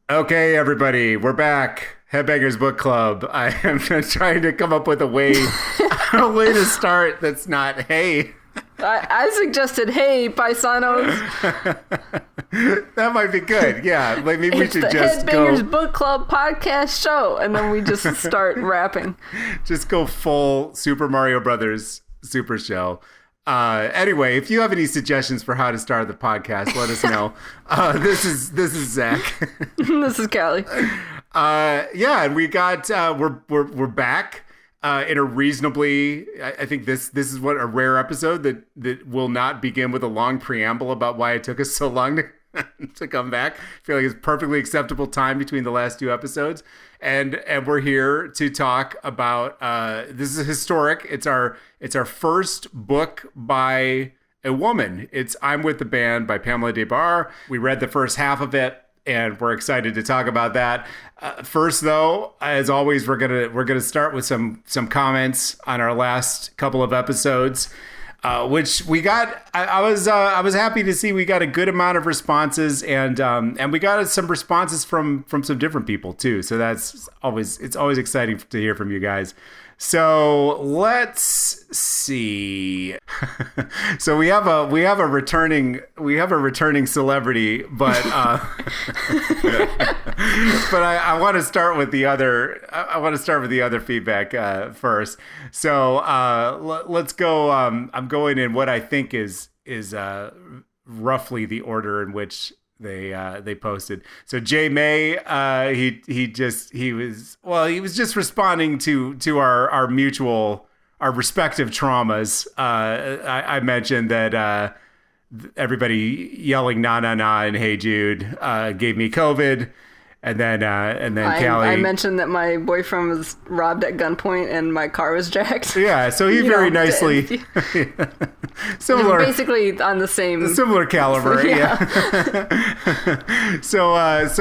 Okay, everybody, we're back. Headbangers Book Club. I am trying to come up with a way to start that's not hey. I suggested, hey, paisanos. That might be good. Yeah, like maybe we It's should the just Headbangers go Book Club podcast show. And then we just start rapping. just go full Super Mario Brothers Super Show. Anyway, if you have any suggestions for how to start the podcast, let us know. This is Zach. This is Callie. Yeah, and we got we're back in a reasonably. I think this is what a rare episode that will not begin with a long preamble about why it took us so long to come back. I feel like it's perfectly acceptable time between the last two episodes, and we're here to talk about. This is historic. It's our first book by a woman. It's I'm With the Band by Pamela de Barres. We read the first half of it, and we're excited to talk about that. First, though, as always, we're gonna start with some comments on our last couple of episodes, which we got. I was happy to see we got a good amount of responses, and we got some responses from some different people too. So it's always exciting to hear from you guys. So let's see. So we have a returning celebrity, but but I want to start with the other feedback first. So let's go. I'm going in what I think is roughly the order in which they posted. So Jay May, he was just responding to our respective traumas. I mentioned that everybody yelling "na na na" and "Hey Jude" gave me COVID. And then Callie. I mentioned that my boyfriend was robbed at gunpoint and my car was jacked. Yeah, so he very nicely similar, basically on the similar caliber. Yeah. So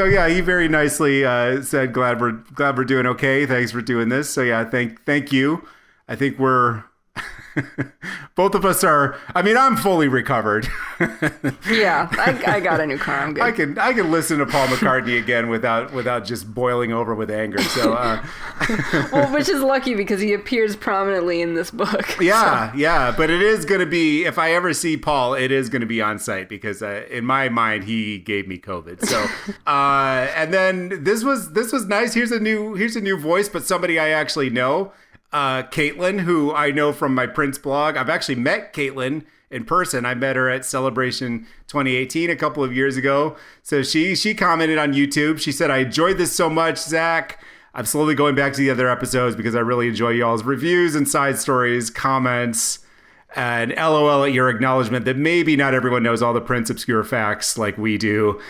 yeah, he very nicely said, "Glad we're doing okay. Thanks for doing this." So yeah, thank you. I think we're. Both of us are. I mean, I'm fully recovered. Yeah, I got a new car. I'm good. I can listen to Paul McCartney again without just boiling over with anger. So, well, which is lucky because he appears prominently in this book. Yeah, so. Yeah. But it is going to be, if I ever see Paul, it is going to be on site because in my mind he gave me COVID. So, and then this was nice. Here's a new voice, but somebody I actually know. Caitlin, who I know from my Prince blog. I've actually met Caitlin in person. I met her at Celebration 2018 a couple of years ago. So she commented on YouTube. She said, "I enjoyed this so much, Zach. I'm slowly going back to the other episodes because I really enjoy y'all's reviews and side stories, comments, and LOL at your acknowledgement that maybe not everyone knows all the Prince obscure facts like we do."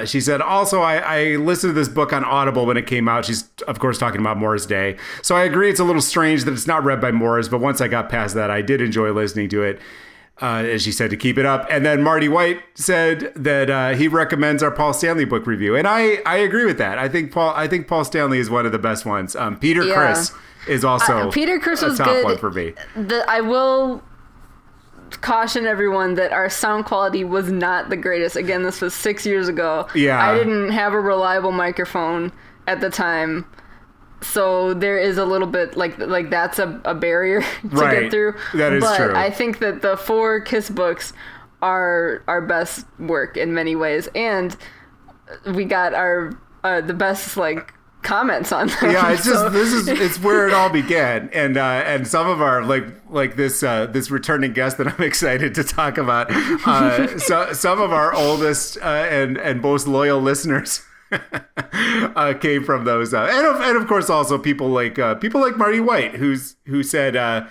She said, also, I listened to this book on Audible when it came out. She's, of course, talking about Morris Day. So I agree it's a little strange that it's not read by Morris, but once I got past that, I did enjoy listening to it. As she said, to keep it up. And then Marty White said that he recommends our Paul Stanley book review. And I agree with that. I think Paul Stanley is one of the best ones. Peter Criss is also Peter Criss was a top good. one for me. I will caution everyone that our sound quality was not the greatest. Again, this was 6 years ago. Yeah. I didn't have a reliable microphone at the time. So there is a little bit like that's a barrier to get through. That is true. But I think that the 4 Kiss books are our best work in many ways. And we got our the best comments on them. Yeah, it's just it's where it all began, and some of our like this returning guest that I'm excited to talk about. So some of our oldest and most loyal listeners came from those, and of course also people like Marty White, who said.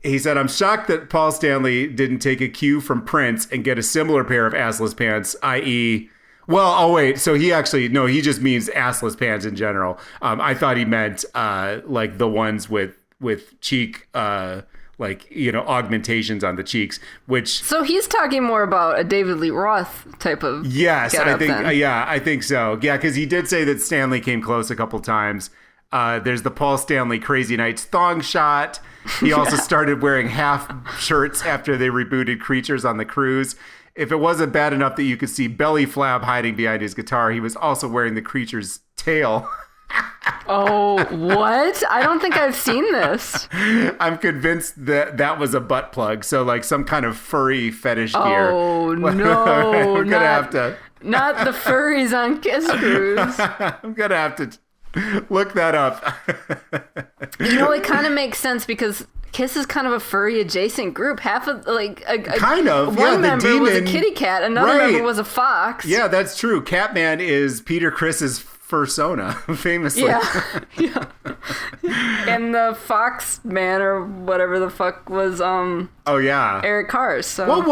He said, "I'm shocked that Paul Stanley didn't take a cue from Prince and get a similar pair of assless pants, i.e." Well, oh wait. So he just means assless pants in general. I thought he meant like the ones with cheek augmentations on the cheeks. Which so he's talking more about a David Lee Roth type of yes, I think then. I think so. Yeah, because he did say that Stanley came close a couple times. There's the Paul Stanley Crazy Nights thong shot. He also started wearing half shirts after they rebooted Creatures on the Cruise. if it wasn't bad enough that you could see belly flab hiding behind his guitar, he was also wearing the creature's tail. Oh, what? I don't think I've seen this. I'm convinced that that was a butt plug. So like some kind of furry fetish gear. Oh, no. I'm gonna have to. Not the furries on Kiss Cruise. I'm gonna have to look that up. It kind of makes sense because Kiss is kind of a furry adjacent group. Half of kind of one member demon was a kitty cat, another member was a fox. Yeah, that's true. Catman is Peter Criss's fursona, famously. Yeah. And the Fox Man or whatever the fuck was Eric Carr's. So what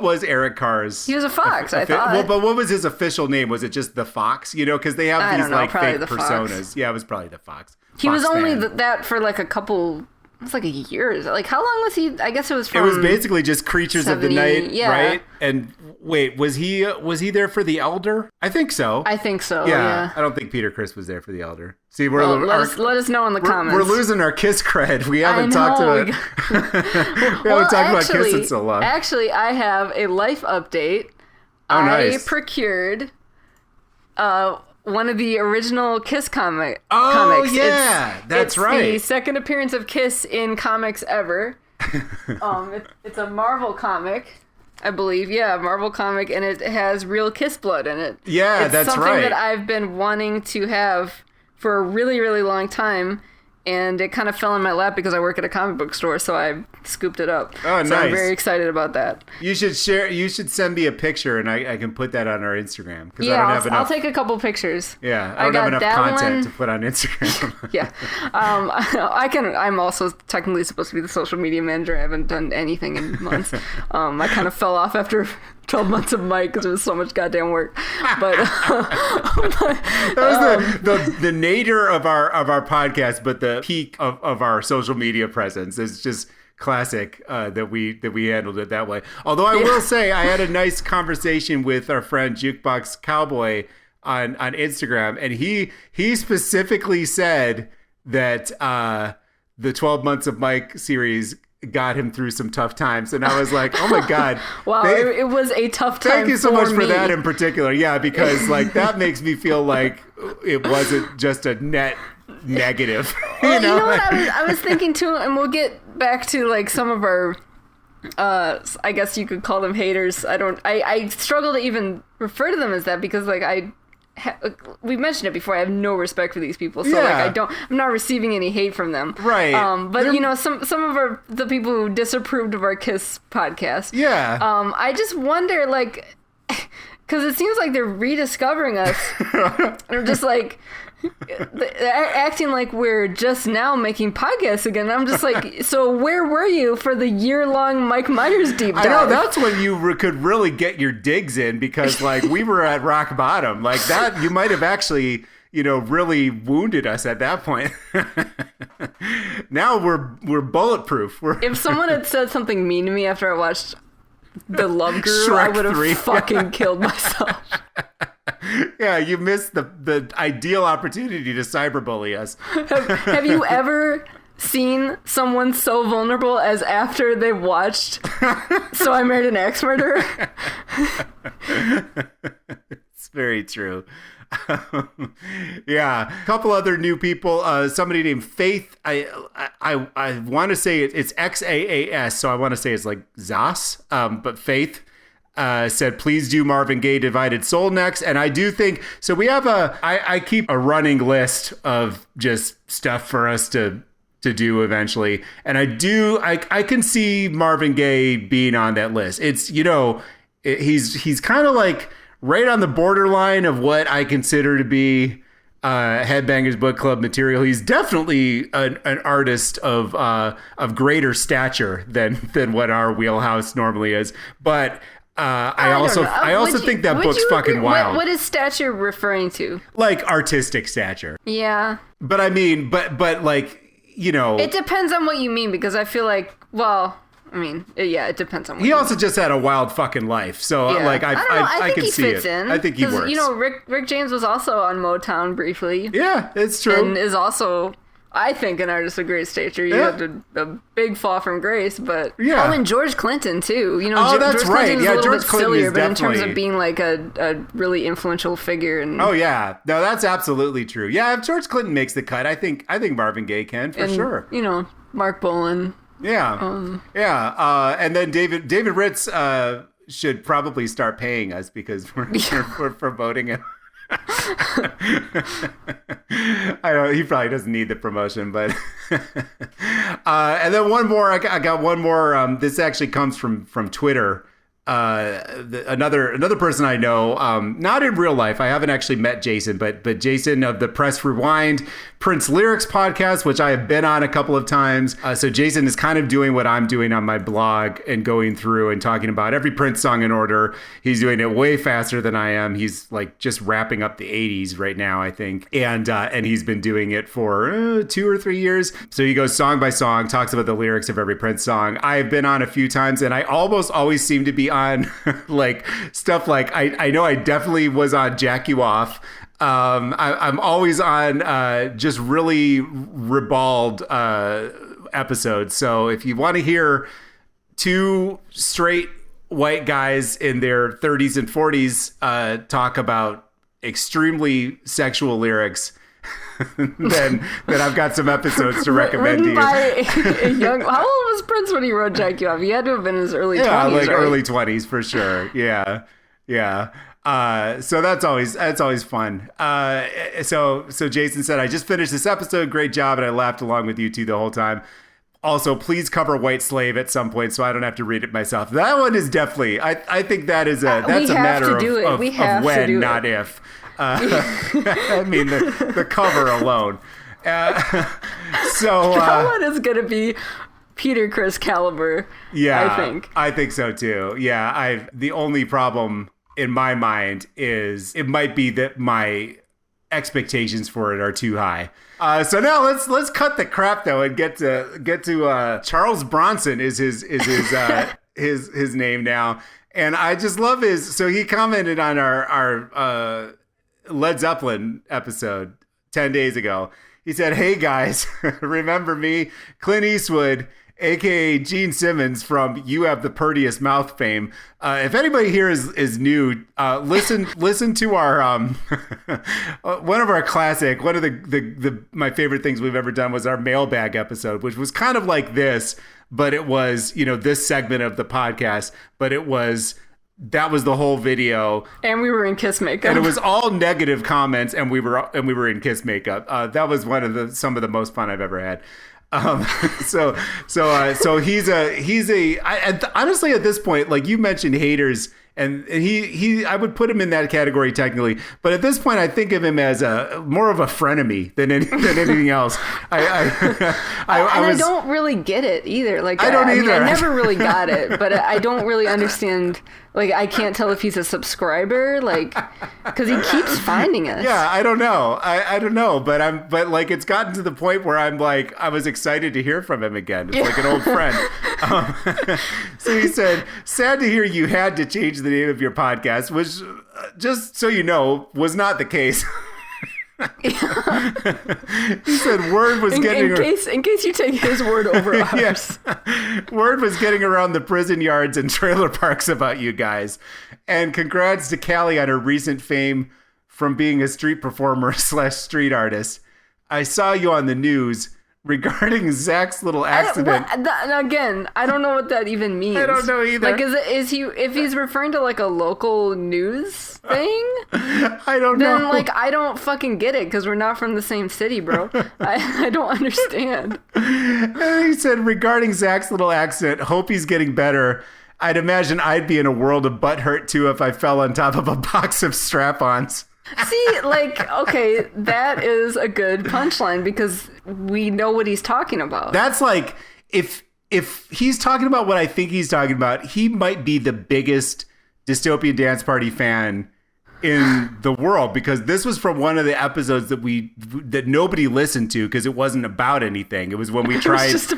was Eric Carr's? He was a fox, I thought. Well, but what was his official name? Was it just the Fox? Because they have these like fake personas. Fox. Yeah, it was probably the Fox. He was only that for like a couple. It was like a year. Like, how long was he? I guess it was from. It was basically just Creatures 70, of the Night, yeah. right? And wait, was he there for The Elder? I think so. Yeah. I don't think Peter Criss was there for The Elder. See, let us know in the comments. We're losing our Kiss cred. We haven't talked about about Kiss in so long. Actually, I have a life update. Oh, nice. I procured one of the original Kiss comics. Oh, yeah. That's right. It's the second appearance of Kiss in comics ever. It's a Marvel comic, I believe. Yeah, Marvel comic, and it has real Kiss blood in it. Yeah, that's right. It's something that I've been wanting to have for a really, really long time. And it kind of fell in my lap because I work at a comic book store, so I scooped it up. Oh, nice. So I'm very excited about that. You should send me a picture, and I can put that on our Instagram. Yeah, I'll take a couple pictures. Yeah, I don't have enough content to put on Instagram. Yeah. I'm also technically supposed to be the social media manager. I haven't done anything in months. I kind of fell off after 12 months of Mike because it was so much goddamn work. But that was the nadir of our podcast, but the peak of our social media presence. It's just classic that we handled it that way. Although I will say I had a nice conversation with our friend Jukebox Cowboy on Instagram, and he specifically said that the 12 Months of Mike series got him through some tough times, and I was like, oh my god. Wow, it was a tough time. Thank you so much for that in particular. Yeah, because like that makes me feel like it wasn't just a net negative. Well, you know what I was thinking too, and we'll get back to like some of our I guess you could call them haters. I struggle to even refer to them as that because like we mentioned it before. I have no respect for these people, so like I'm not receiving any hate from them. Right. But some of the people who disapproved of our Kiss podcast. Yeah. I just wonder, like, because it seems like they're rediscovering us. They're just like acting like we're just now making podcasts again. I'm just like, so where were you for the year-long Mike Myers deep dive? I know, that's when you could really get your digs in, because like we were at rock bottom like that. You might have actually really wounded us at that point. Now we're bulletproof. If someone had said something mean to me after I watched The Love Guru, Shrek I would have 3. fucking killed myself. Yeah, you missed the ideal opportunity to cyberbully us. Have you ever seen someone so vulnerable as after they watched So I Married an Axe Murderer? It's very true. Yeah, a couple other new people. Somebody named Faith. I want to say it's XAAS, so I want to say it's like Zas, but Faith said, please do Marvin Gaye Divided Soul next. And I do think, so we have I keep a running list of just stuff for us to do eventually. And I can see Marvin Gaye being on that list. It's, he's kind of like right on the borderline of what I consider to be Headbangers Book Club material. He's definitely an artist of greater stature than what our wheelhouse normally is. But I also think that book's fucking wild. What is stature referring to? Like artistic stature. Yeah. But I mean, but like, it depends on what you mean, because I feel like, it depends on what he also just had a wild fucking life. So like I can see it. In, I think he works. Rick James was also on Motown briefly. Yeah, it's true. And is also I think an artist of great stature. You had a big fall from grace, but yeah. Oh, and George Clinton too. You know, that's George right. Clinton's Yeah, a little George bit Clinton sillier, is but in terms definitely- of being like a really influential figure. And Oh yeah, no, that's absolutely true. Yeah, if George Clinton makes the cut, I think Marvin Gaye can for sure. You know, Mark Bolan. Yeah, and then David Ritz should probably start paying us because we're promoting him. I don't. He probably doesn't need the promotion, but and then one more. I got one more. This actually comes from Twitter. Another person I know, not in real life. I haven't actually met Jason, but Jason of the Press Rewind Prince Lyrics podcast, which I have been on a couple of times. So Jason is kind of doing what I'm doing on my blog and going through and talking about every Prince song in order. He's doing it way faster than I am. He's like just wrapping up the 80s right now, I think. And he's been doing it for 2 or 3 years. So he goes song by song, talks about the lyrics of every Prince song. I've been on a few times and I almost always seem to be on like stuff like I know I definitely was on Jack You Off. I'm always on just really ribald episodes. So if you want to hear two straight white guys in their 30s and 40s talk about extremely sexual lyrics, then I've got some episodes to recommend to you. By a young, how old was Prince when he wrote Jack You Off? He had to have been in his early 20s, like right? early 20s for sure. Yeah. So that's always fun. So Jason said, I just finished this episode. Great job. And I laughed along with you two the whole time. Also, please cover White Slave at some point so I don't have to read it myself. That one is definitely, I think that's a matter of when, not if. I mean, the cover alone. So that one is going to be Peter Criss caliber. Yeah, I think so too. Yeah, the only problem in my mind is it might be that my expectations for it are too high. So now let's cut the crap though and get to Charles Bronson is his his name now, and I just love his. So he commented on our Led Zeppelin episode 10 days ago. He said, "Hey guys, remember me, Clint Eastwood, aka Gene Simmons from You Have the Purtiest Mouth fame. If anybody here is new, listen to our one of our classic, one of the my favorite things we've ever done was our mailbag episode, which was kind of like this, but it was, this segment of the podcast, but that was the whole video, and we were in Kiss makeup, and it was all negative comments, and we were in Kiss makeup. That was some of the most fun I've ever had. So he's honestly at this point, like you mentioned haters, and he I would put him in that category technically, but at this point I think of him as more of a frenemy than anything else. I don't really get it either. Like I don't either. I never really got it, but I don't really understand. Like, I can't tell if he's a subscriber, like, because he keeps finding us. Yeah, I don't know. I don't know, but like, it's gotten to the point where I'm like, I was excited to hear from him again. It's like an old friend. So he said, sad to hear you had to change the name of your podcast, which, just so you know, was not the case. He said word was getting in case you take his word over ours. Yes. Word was getting around the prison yards and trailer parks about you guys. And congrats to Callie on her recent fame from being a street performer / street artist. I saw you on the news regarding Zach's little accident. Again, I don't know what that even means. I don't know either. Like, is he, if he's referring to like a local news thing? I don't know. Then like, I don't fucking get it because we're not from the same city, bro. I don't understand. And he said, regarding Zach's little accident, hope he's getting better. I'd imagine I'd be in a world of butthurt too if I fell on top of a box of strap-ons. See, like, okay, that is a good punchline because we know what he's talking about. That's like, if he's talking about what I think he's talking about, he might be the biggest Dystopian Dance Party fan in the world, because this was from one of the episodes that nobody listened to because it wasn't about anything. It was when we tried. It's just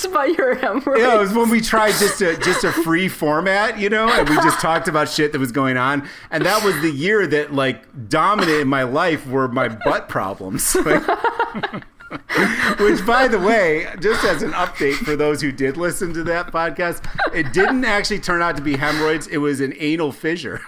about your hemorrhoids. Yeah, it was when we tried just a free format, and we just talked about shit that was going on. And that was the year that like dominant in my life were my butt problems. Which, by the way, just as an update for those who did listen to that podcast, it didn't actually turn out to be hemorrhoids. It was an anal fissure.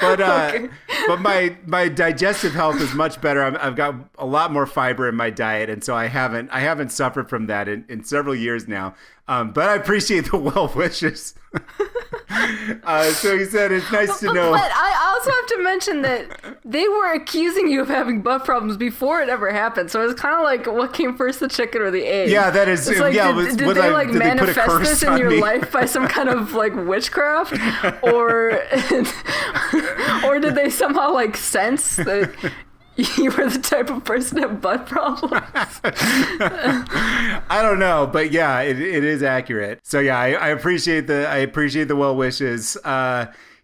But my digestive health is much better. I've got a lot more fiber in my diet, and so I haven't suffered from that in several years now. But I appreciate the well wishes. So he said it's nice to know. But I also have to mention that they were accusing you of having butt problems before it ever happened. So it's kind of like, what came first, the chicken or the egg? Yeah, that is. It's like, yeah, did they like manifest this in your life by some kind of like witchcraft, or did they somehow like sense that you were the type of person to have butt problems? I don't know, but yeah, it is accurate. So yeah, I appreciate the well wishes.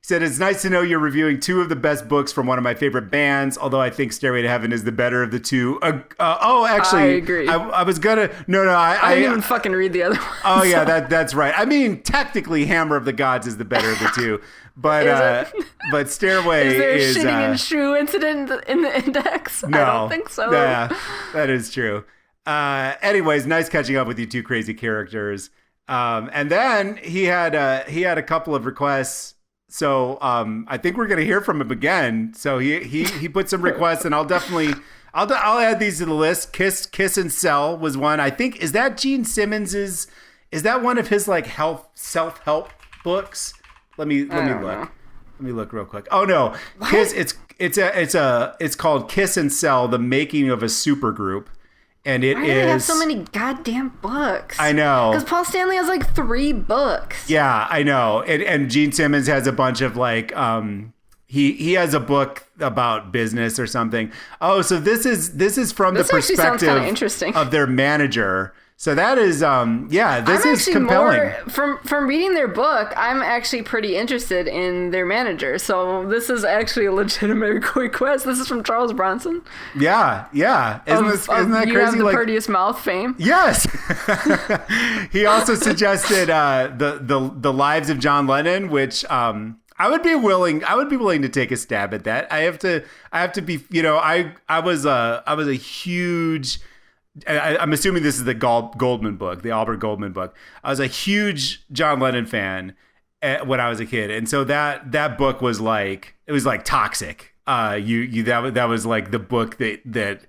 He said, it's nice to know you're reviewing two of the best books from one of my favorite bands, although I think Stairway to Heaven is the better of the two. Actually, I agree. I was gonna... No, I didn't even fucking read the other one. Oh, yeah, that's right. I mean, technically, Hammer of the Gods is the better of the two. But but Stairway is... Is there a shitting and shoe incident in the index? No. I don't think so. Yeah, that is true. Anyways, nice catching up with you two crazy characters. And then he had a couple of requests. So I think we're gonna hear from him again. So he put some requests, and I'll add these to the list. Kiss and Sell was one. I think, is that Gene Simmons's? Is that one of his like self-help books? Let me look. Let me look real quick. Oh no, what? Kiss. It's called Kiss and Sell: The Making of a Supergroup. And it Why do they have so many goddamn books? I know. Because Paul Stanley has like 3 books. Yeah, I know. And Gene Simmons has a bunch of like, he has a book about business or something. Oh, so this is from the perspective of their manager. So that is, this is compelling. From reading their book, I'm actually pretty interested in their manager. So this is actually a legitimate request. This is from Charles Bronson. Yeah. Isn't that crazy? You have the prettiest mouth fame. Yes. He also suggested the Lives of John Lennon, which I would be willing to take a stab at that. I have to be, I was a huge. I'm assuming this is the Goldman book, the Albert Goldman book. I was a huge John Lennon fan when I was a kid, and so that book was like, it was like toxic. That was like the book that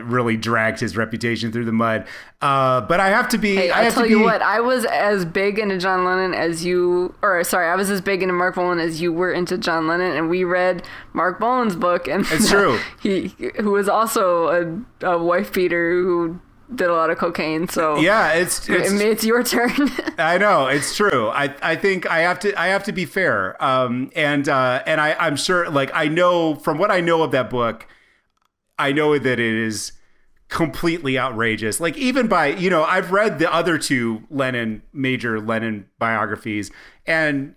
really dragged his reputation through the mud. But I have to be. Hey, I tell you what, I was as big into John Lennon as you, I was as big into Mark Bolan as you were into John Lennon, and we read Mark Bolan's book, and it's true. Who was also a wife beater who did a lot of cocaine. So yeah, it's your turn. I know, it's true. I think I have to be fair. And I'm sure, like, I know from what I know of that book, I know that it is completely outrageous. Like, even by, I've read the other 2 major Lennon biographies, and,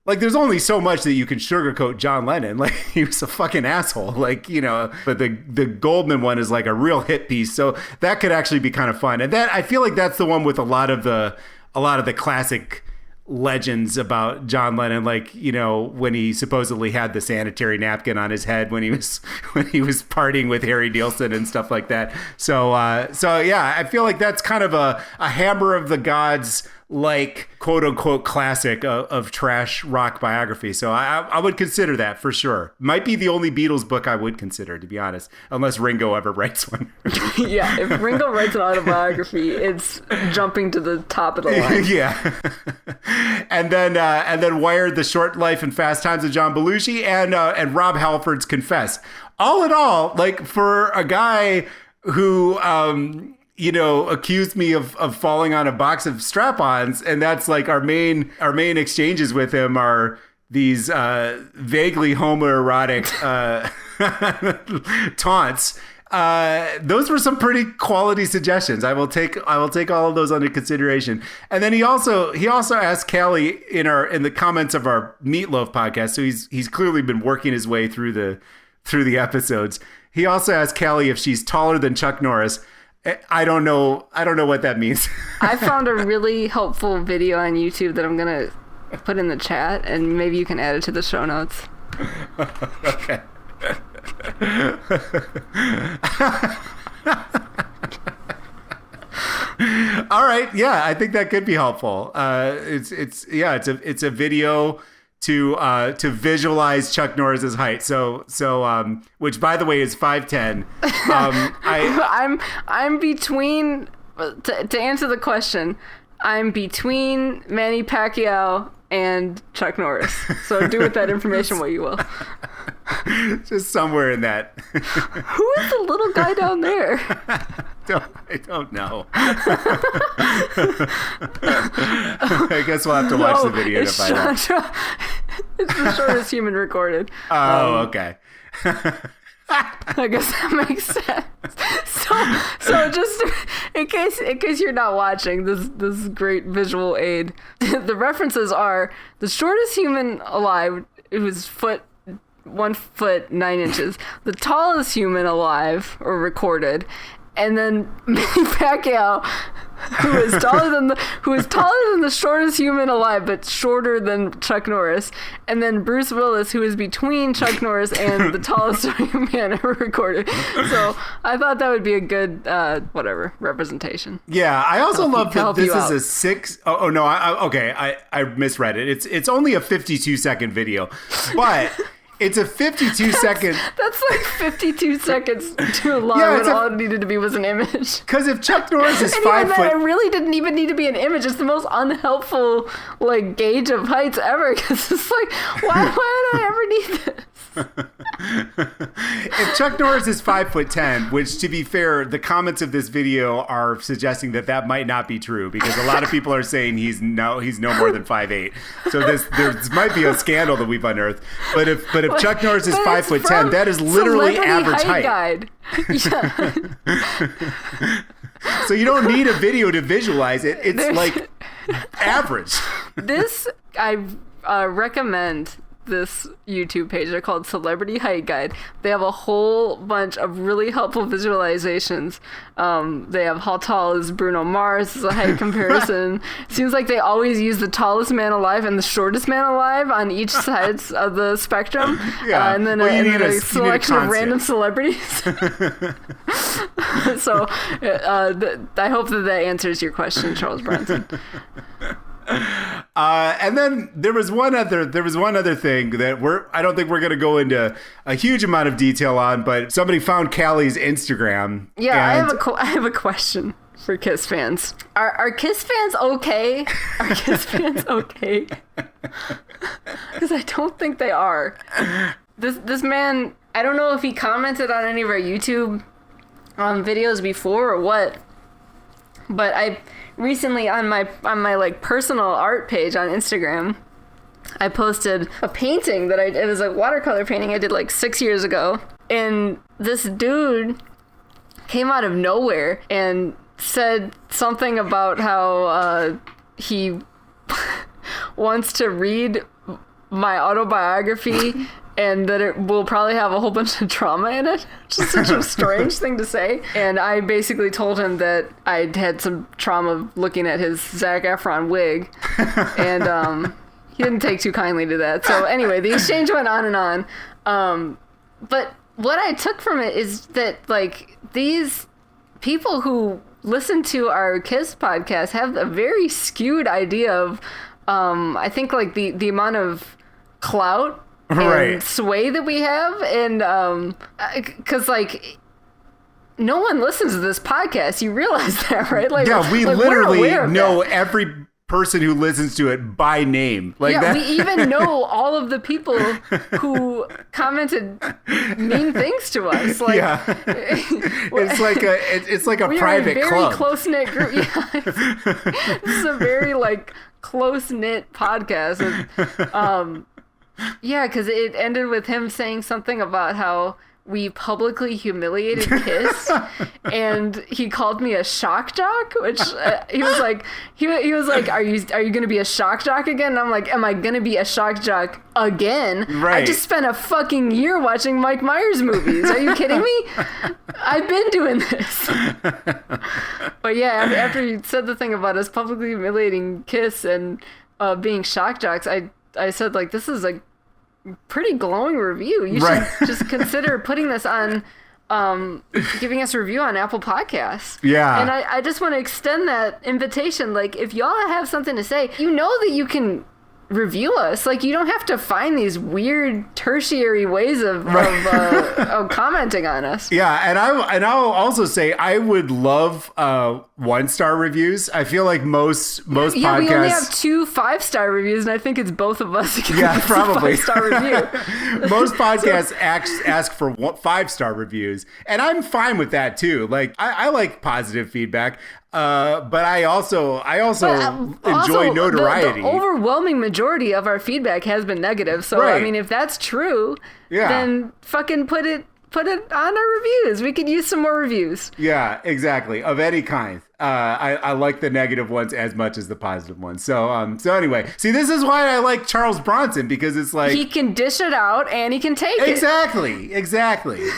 like, there's only so much that you can sugarcoat John Lennon. Like, he was a fucking asshole. Like, but the Goldman one is like a real hit piece. So that could actually be kind of fun. And I feel like that's the one with a lot of the classic legends about John Lennon, like, when he supposedly had the sanitary napkin on his head when he was partying with Harry Nilsson and stuff like that. So yeah, I feel like that's kind of a Hammer of the Gods, like, quote unquote classic of trash rock biography. So I would consider that for sure. Might be the only Beatles book I would consider, to be honest, unless Ringo ever writes one. Yeah, if Ringo writes an autobiography, it's jumping to the top of the line. Yeah. And then Wired: The Short Life and Fast Times of John Belushi, and Rob Halford's Confess. All in all, like, for a guy who accused me of falling on a box of strap-ons, and that's like our main exchanges with him are these vaguely homoerotic taunts. Those were some pretty quality suggestions. I will take all of those under consideration. And then he also asked Callie in the comments of our Meatloaf podcast. So he's clearly been working his way through the episodes. He also asked Callie if she's taller than Chuck Norris. I don't know what that means. I found a really helpful video on YouTube that I'm gonna put in the chat, and maybe you can add it to the show notes. Okay. All right, yeah, I think that could be helpful. It's a video to visualize Chuck Norris's height. So which by the way is 5'10". I'm between to answer the question. I'm between Manny Pacquiao and Chuck Norris. So do with that information what you will. Just somewhere in that. Who is the little guy down there? I don't know. I guess we'll have to watch the video to find out. It's the shortest human recorded. Oh, okay. I guess that makes sense. So just in case you're not watching this great visual aid, the references are the shortest human alive, who's 1 foot 9 inches, the tallest human alive or recorded, and then Manny Pacquiao, who is taller than the shortest human alive, but shorter than Chuck Norris, and then Bruce Willis, who is between Chuck Norris and the tallest man ever recorded. So I thought that would be a good representation. Yeah, I also love that this is a 6. Oh no, I misread it. It's only a 52-second video, but. It's a 52-second... That's like 52 seconds too long, when all it needed to be was an image. Because if Chuck Norris is 5 foot... It really didn't even need to be an image. It's the most unhelpful gauge of heights ever. Because it's like, why do I ever need this? If Chuck Norris is 5'10", which to be fair, the comments of this video are suggesting that might not be true, because a lot of people are saying he's no more than 5'8". So there might be a scandal that we've unearthed. But if Chuck Norris is 5'10", that is literally average height. Guide. Yeah. So you don't need a video to visualize it. It's like average. I recommend this YouTube page. They're called Celebrity Height Guide. They have a whole bunch of really helpful visualizations. They have how tall is Bruno Mars as a height comparison. Seems like they always use the tallest man alive and the shortest man alive on each sides of the spectrum. Yeah. And then a selection of random celebrities. So I hope that answers your question, Charles Bronson. And then there was one other thing that I don't think we're going to go into a huge amount of detail on, but somebody found Callie's Instagram. Yeah, I have a question for Kiss fans. Are Kiss fans okay? Are Kiss fans okay? Because I don't think they are. This man, I don't know if he commented on any of our YouTube videos before or what, but I recently on my personal art page on Instagram, I posted a painting that it was a watercolor painting I did 6 years ago, and this dude came out of nowhere and said something about how he wants to read my autobiography and that it will probably have a whole bunch of trauma in it, which is such a strange thing to say. And I basically told him that I'd had some trauma looking at his Zac Efron wig, and he didn't take too kindly to that. So anyway, the exchange went on and on. But what I took from it is that these people who listen to our Kiss podcast have a very skewed idea of, I think the amount of clout and sway that we have, and because no one listens to this podcast. You realize that, right? We literally know every person who listens to it by name. We even know all of the people who commented mean things to us. It's like a private club. We're a very close knit group. Yeah, this is a very close knit podcast. And, yeah, because it ended with him saying something about how we publicly humiliated Kiss, and he called me a shock jock, which he was like, are you going to be a shock jock again? And I'm like, am I going to be a shock jock again? Right. I just spent a fucking year watching Mike Myers movies. Are you kidding me? I've been doing this. But yeah, after you said the thing about us publicly humiliating Kiss and being shock jocks, I said, like, this is a pretty glowing review. You should just consider putting this on, giving us a review on Apple Podcasts. Yeah. And I just want to extend that invitation. Like, if y'all have something to say, you know that you can review us. Like, you don't have to find these weird tertiary ways of commenting on us. Yeah, and I'll also say I would love 1-star reviews. I feel like most podcasts. Yeah, we only have 2 5-star reviews, and I think it's both of us. Yeah, probably. 5-star review. Most podcasts ask for 5-star reviews, and I'm fine with that too. Like, I like positive feedback. But I also enjoy notoriety. The overwhelming majority of our feedback has been negative. So I mean, if that's true, then fucking put it on our reviews. We could use some more reviews. Yeah, exactly. Of any kind. I like the negative ones as much as the positive ones. So anyway, see, this is why I like Charles Bronson, because it's like he can dish it out and he can take it. Exactly.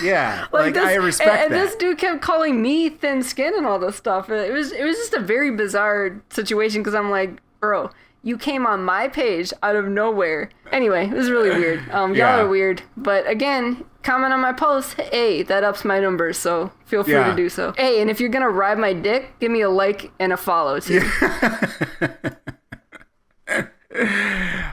Yeah. like I respect that. And this dude kept calling me thin skin and all this stuff. It was just a very bizarre situation, because I'm like, bro, you came on my page out of nowhere. Anyway, it was really weird. Y'all are weird. But again, comment on my post. Hey, that ups my numbers, so feel free to do so. Hey, and if you're going to ride my dick, give me a like and a follow, too.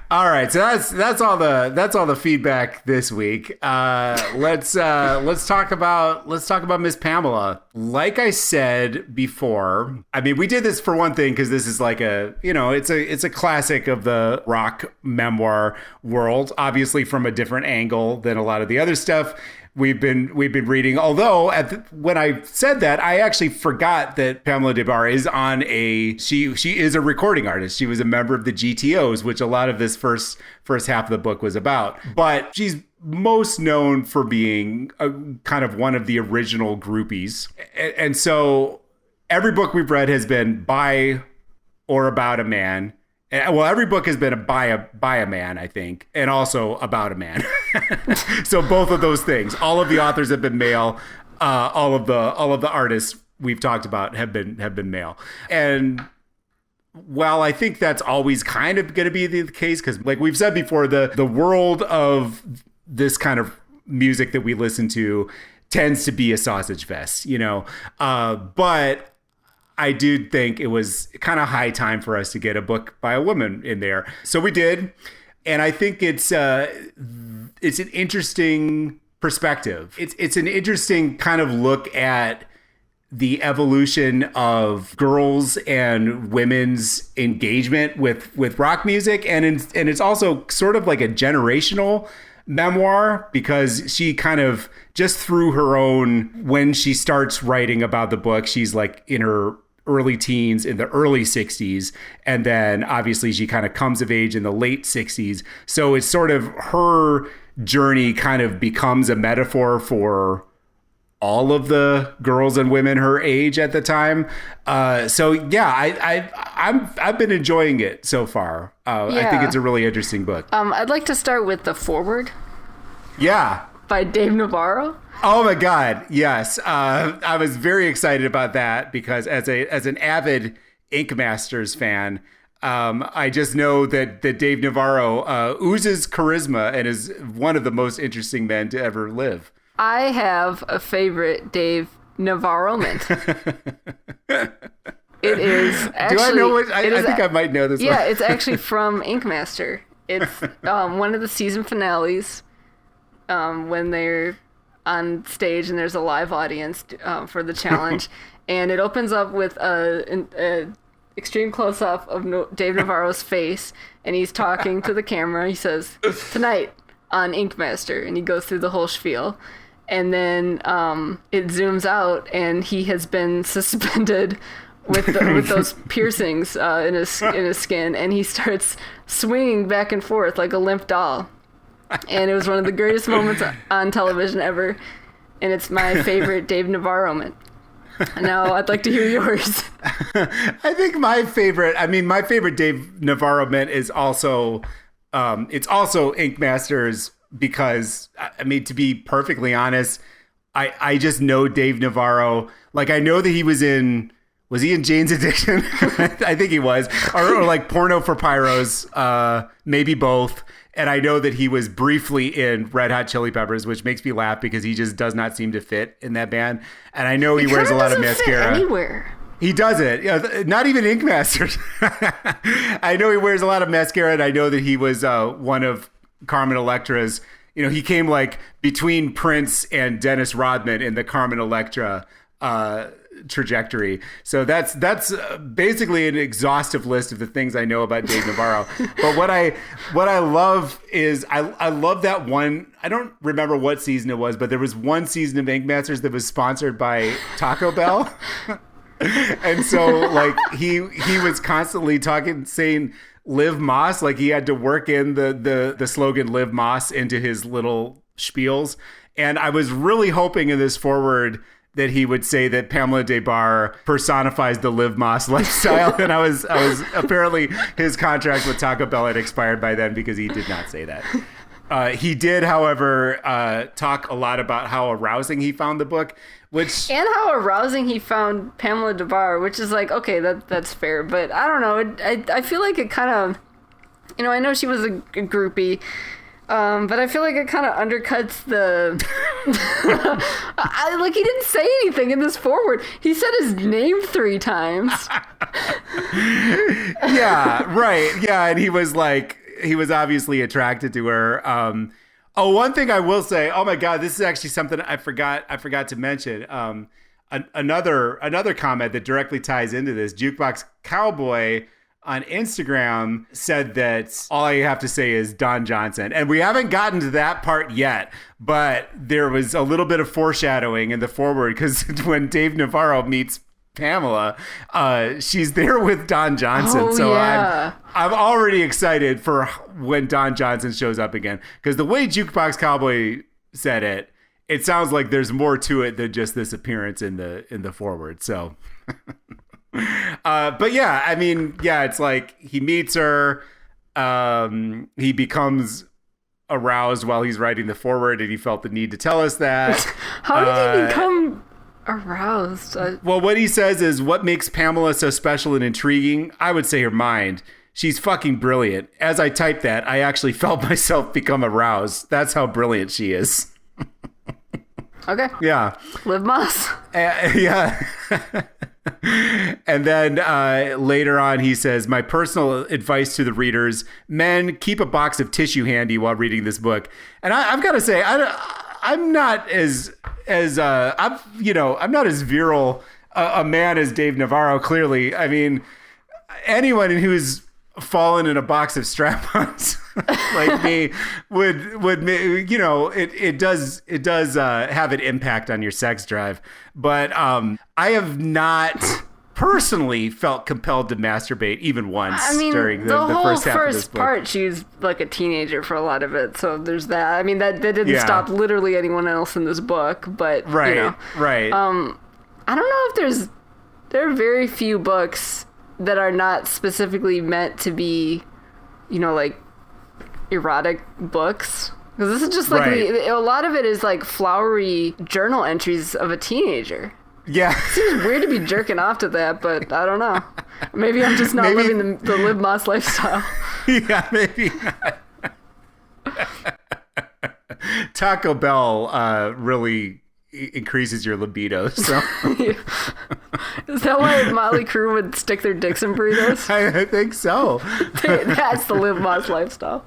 All right, so that's all the feedback this week. Let's talk about Miss Pamela. Like I said before, I mean, we did this for one thing because this is like it's a classic of the rock memoir world, obviously from a different angle than a lot of the other stuff we've been reading. Although when I said that, I actually forgot that Pamela Des Barres is on she is a recording artist. She was a member of the GTOs, which a lot of this first half of the book was about. But she's most known for being kind of one of the original groupies. And so every book we've read has been by or about a man. Well, every book has been by a man, I think, and also about a man. So both of those things. All of the authors have been male. All of the artists we've talked about have been male. And while I think that's always kind of going to be the case, because like we've said before, the world of this kind of music that we listen to tends to be a sausage fest, but I do think it was kind of high time for us to get a book by a woman in there. So we did. And I think it's an interesting perspective. It's an interesting kind of look at the evolution of girls and women's engagement with rock music. And it's also sort of like a generational memoir, because she kind of just through her own, when she starts writing about the book, she's like in her early teens, in the early 60s. And then obviously she kind of comes of age in the late 60s. So it's sort of her journey kind of becomes a metaphor for all of the girls and women her age at the time. So yeah, I've been enjoying it so far. I think it's a really interesting book. I'd like to start with the foreword. Yeah. By Dave Navarro. Oh my God, yes. I was very excited about that because as an avid Ink Masters fan, I just know that Dave Navarro oozes charisma and is one of the most interesting men to ever live. I have a favorite Dave Navarro mint. It is actually... Do I know what... I think I might know this one. Yeah, it's actually from Ink Master. It's one of the season finales when they're on stage and there's a live audience for the challenge. And it opens up with an extreme close-up of Dave Navarro's face, and he's talking to the camera. He says, "Tonight on Ink Master," and he goes through the whole spiel. And then it zooms out, and he has been suspended with those piercings in his skin, and he starts swinging back and forth like a limp doll. And it was one of the greatest moments on television ever. and it's my favorite Dave Navarro mint. Now I'd like to hear yours. I think my favorite Dave Navarro mint is also, it's also Ink Masters because, I mean, to be perfectly honest, I just know Dave Navarro. Like, I know that he was he in Jane's Addiction? I think he was. Or like Porno for Pyros, maybe both. And I know that he was briefly in Red Hot Chili Peppers, which makes me laugh because he just does not seem to fit in that band. And I know he wears a lot of mascara. Fit anywhere. He doesn't. Not even Ink Masters. I know he wears a lot of mascara, and I know that he was one of Carmen Electra's. You know, he came like between Prince and Dennis Rodman in the Carmen Electra trajectory. So that's basically an exhaustive list of the things I know about Dave Navarro. But what I love is I love that one. I don't remember what season it was, but there was one season of Ink Masters that was sponsored by Taco Bell. And so like he was constantly saying Live Moss, like he had to work in the slogan Live Moss into his little spiels. And I was really hoping in this forward that he would say that Pamela Des Barres personifies the Live Moss lifestyle. And I was apparently his contract with Taco Bell had expired by then because he did not say that. He did, however, talk a lot about how arousing he found the book, and how arousing he found Pamela Des Barres, which is like, okay, that's fair, but I don't know. I feel like it kind of, you know, I know she was a groupie, but I feel like it kind of undercuts the. Like he didn't say anything in this forward. He said his name 3 times. Yeah, right. Yeah, and he was obviously attracted to her. One thing I will say, oh my God, this is actually something I forgot to mention. Another comment that directly ties into this. Jukebox Cowboy on Instagram said that all I have to say is Don Johnson. And we haven't gotten to that part yet, but there was a little bit of foreshadowing in the forward because when Dave Navarro meets Pamela, she's there with Don Johnson. Oh, so yeah. I'm already excited for when Don Johnson shows up again, because the way Jukebox Cowboy said it, it sounds like there's more to it than just this appearance in the forward. So, but yeah, I mean, yeah, it's like he meets her, he becomes aroused while he's writing the forward, and he felt the need to tell us that. How did he become aroused? Well, what he says is, what makes Pamela so special and intriguing? I would say her mind. She's fucking brilliant. As I typed that, I actually felt myself become aroused. That's how brilliant she is. Okay. Yeah. Live Moss. Yeah. And then later on, he says, my personal advice to the readers, men, keep a box of tissue handy while reading this book. And I've got to say, I'm not as I'm not as virile a man as Dave Navarro, clearly. I mean, anyone who's fallen in a box of strap-ons like me would you know, it does have an impact on your sex drive. But I have not personally felt compelled to masturbate even once. I mean, during the whole first half of this book. Part, she was like a teenager for a lot of it, so there's that. I mean, that didn't stop literally anyone else in this book, but right, you know. right. I don't know if there are very few books that are not specifically meant to be, you know, like erotic books. Because this is just like a lot of it is like flowery journal entries of a teenager. Yeah. It seems weird to be jerking off to that, but I don't know. Maybe I'm just not living the Live Moss lifestyle. Yeah, maybe not. Taco Bell really increases your libido. So. Is that why Motley Crue would stick their dicks in burritos? I think so. That's the Live Moss lifestyle.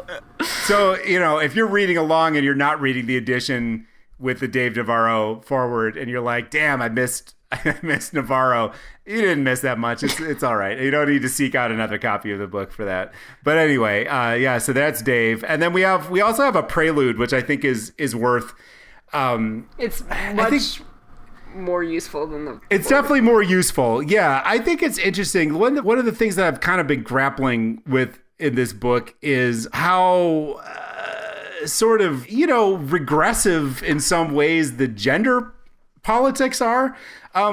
So, you know, if you're reading along and you're not reading the edition with the Dave Navarro forward, and you're like, damn, I missed Navarro. You didn't miss that much. It's all right. You don't need to seek out another copy of the book for that. But anyway, yeah, so that's Dave. And then we also have a Prelude, which I think is worth. It's much more useful than the. It's definitely more useful. Yeah, I think it's interesting. One of the things that I've kind of been grappling with in this book is how sort of, regressive in some ways the gender politics are,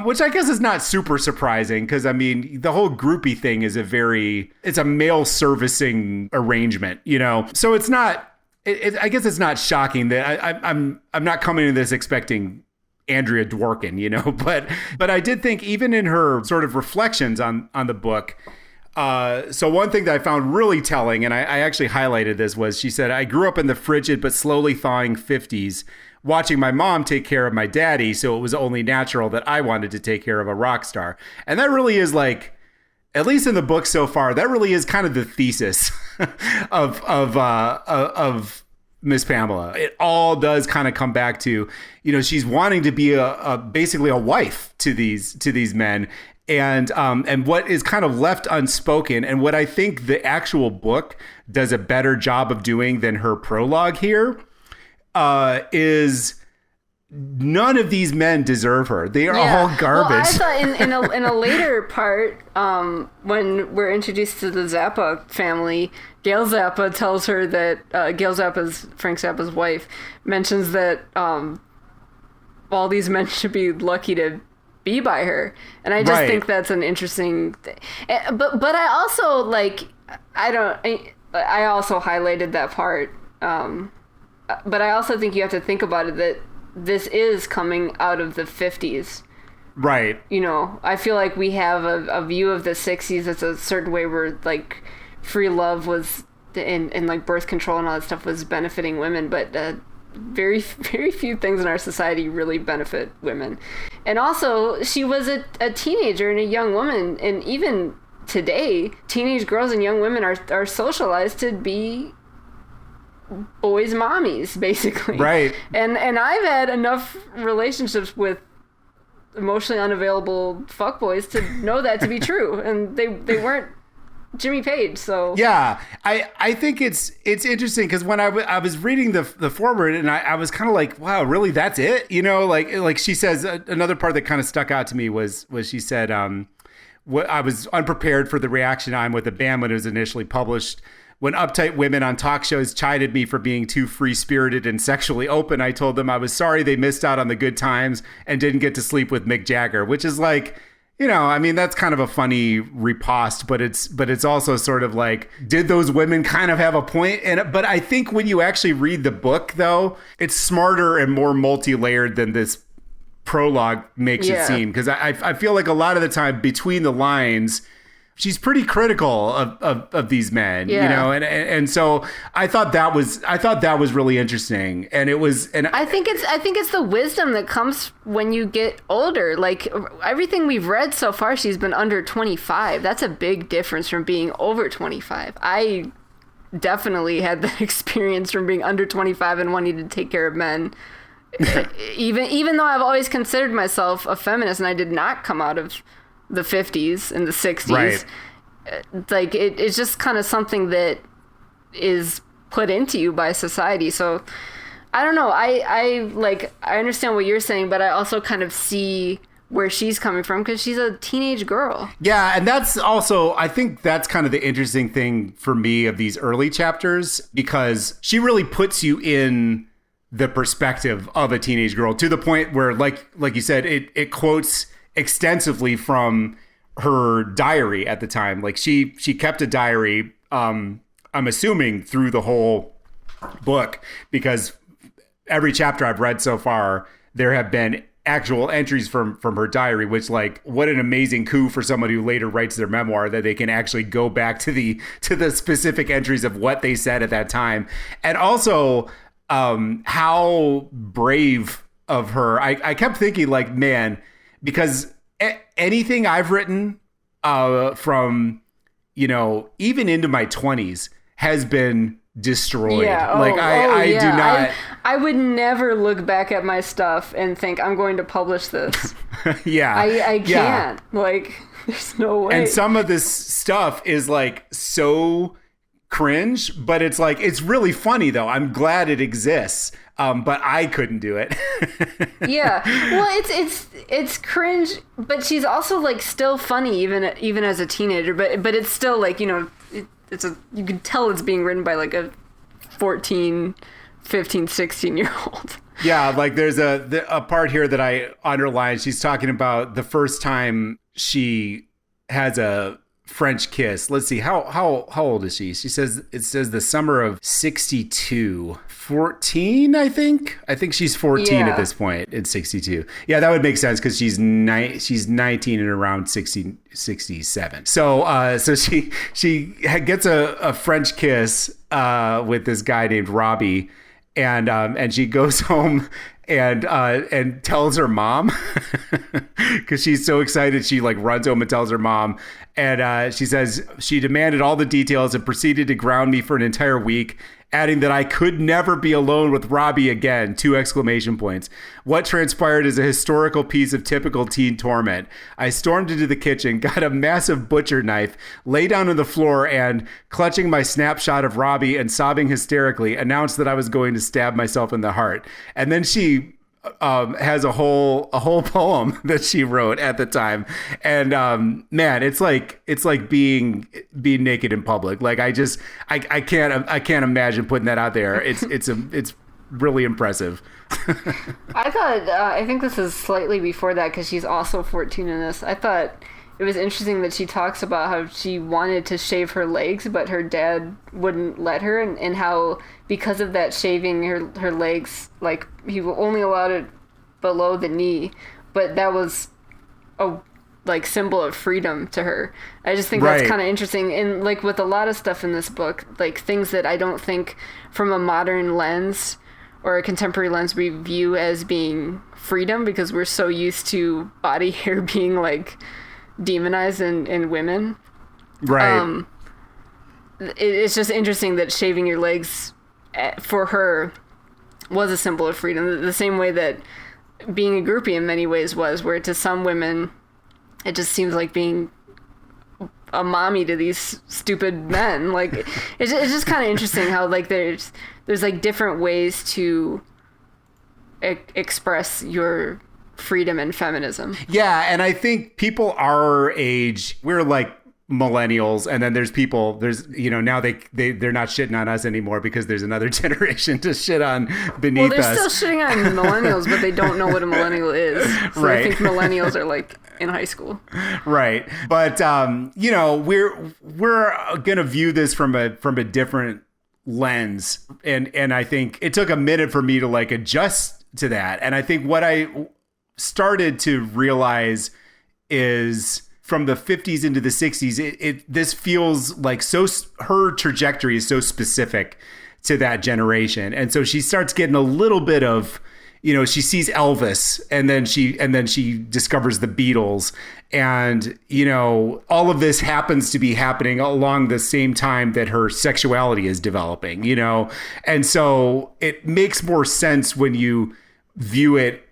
which I guess is not super surprising because, I mean, the whole groupie thing is it's a male servicing arrangement, So it's not, I guess it's not shocking that I'm not coming into this expecting Andrea Dworkin, but I did think even in her sort of reflections on the book, so one thing that I found really telling, and I actually highlighted this, was she said, I grew up in the frigid but slowly thawing 50s, watching my mom take care of my daddy, so it was only natural that I wanted to take care of a rock star. And that really is like, at least in the book so far, that really is kind of the thesis of Miss Pamela. It all does kind of come back to, she's wanting to be basically a wife to these men. And what is kind of left unspoken, and what I think the actual book does a better job of doing than her prologue here, is none of these men deserve her. They are all garbage. Well, I thought in a later part, when we're introduced to the Zappa family, Gail Zappa tells her that Gail Zappa's, Frank Zappa's wife, mentions that all these men should be lucky to be by her, and I just think that's an interesting thing. But I also I also highlighted that part, but I also think you have to think about it that this is coming out of the 50s. Right. I feel like we have a view of the 60s that's a certain way where like free love was and like birth control and all that stuff was benefiting women, but very, very few things in our society really benefit women. And also, she was a teenager and a young woman, and even today, teenage girls and young women are socialized to be boys' mommies, basically. Right. And I've had enough relationships with emotionally unavailable fuckboys to know that to be true, and they weren't Jimmy Page, so yeah, I think it's interesting because when I was reading the foreword, and I was kind of like, wow, really, that's it? Like she says, another part that kind of stuck out to me was she said, I was unprepared for the reaction I'm with the band when it was initially published. When uptight women on talk shows chided me for being too free-spirited and sexually open, I told them I was sorry they missed out on the good times and didn't get to sleep with Mick Jagger, which is like, I mean, that's kind of a funny riposte, but it's also sort of like, did those women kind of have a point? But I think when you actually read the book, though, it's smarter and more multi-layered than this prologue makes it seem. Because I feel like a lot of the time between the lines, she's pretty critical of these men, and so I thought that was really interesting, and it was, and I think it's the wisdom that comes when you get older. Like everything we've read so far, she's been under 25. That's a big difference from being over 25. I definitely had that experience from being under 25 and wanting to take care of men. even though I've always considered myself a feminist, and I did not come out of the 50s and the 60s. Right. Like it's just kind of something that is put into you by society. So I don't know. I understand what you're saying, but I also kind of see where she's coming from because she's a teenage girl. Yeah, and that's also, I think that's kind of the interesting thing for me of these early chapters, because she really puts you in the perspective of a teenage girl to the point where, like you said, it quotes extensively from her diary at the time. Like she kept a diary, I'm assuming through the whole book, because every chapter I've read so far, there have been actual entries from her diary, which, like, what an amazing coup for somebody who later writes their memoir, that they can actually go back to the specific entries of what they said at that time. And also how brave of her. I kept thinking, like, man, because anything I've written from, even into my 20s has been destroyed. Yeah. I do not. I would never look back at my stuff and think I'm going to publish this. Yeah. I can't. Yeah. Like, there's no way. And some of this stuff is like so cringe, but it's like, it's really funny though. I'm glad it exists. But I couldn't do it. Yeah. Well, it's cringe, but she's also like still funny even as a teenager, but it's still like, you can tell it's being written by like a 14, 15, 16-year-old. Yeah, like there's a part here that I underlined. She's talking about the first time she has a French kiss. Let's see, how old is she? She says, it says the summer of 62. 14, I think. I think she's 14 at this point in 62. Yeah, that would make sense because she's 19 and around 67. So she gets a French kiss with this guy named Robbie, and she goes home and tells her mom because she's so excited. She like runs home and tells her mom, and she says she demanded all the details and proceeded to ground me for an entire week, adding that I could never be alone with Robbie again, 2 exclamation points. What transpired is a historical piece of typical teen torment. I stormed into the kitchen, got a massive butcher knife, lay down on the floor, and, clutching my snapshot of Robbie and sobbing hysterically, announced that I was going to stab myself in the heart. And then she has a whole poem that she wrote at the time, and man, it's like being naked in public. Like I can't imagine putting that out there. It's really impressive. I think this is slightly before that because she's also 14 in this. I thought it was interesting that she talks about how she wanted to shave her legs, but her dad wouldn't let her, and how because of that shaving her legs, like he only allowed it below the knee, but that was a like symbol of freedom to her. I just think that's kind of interesting, and like with a lot of stuff in this book, like things that I don't think from a modern lens or a contemporary lens we view as being freedom, because we're so used to body hair being like demonized in women. Right. It's just interesting that shaving your legs for her was a symbol of freedom, the same way that being a groupie in many ways was, where to some women it just seems like being a mommy to these stupid men. Like it's just kind of interesting how like there's like different ways to express your freedom and feminism. Yeah, and I think people our age, we're like millennials, and then there's now they're not shitting on us anymore because there's another generation to shit on beneath us. Well, they're still shitting on millennials, but they don't know what a millennial is. So right. I think millennials are like in high school. Right. But we're gonna view this from a different lens, and I think it took a minute for me to like adjust to that. And I think what I started to realize is from the 50s into the 60s, this feels like her trajectory is so specific to that generation. And so she starts getting a little bit of, she sees Elvis, and then she discovers the Beatles, and, all of this happens to be happening along the same time that her sexuality is developing, and so it makes more sense when you view it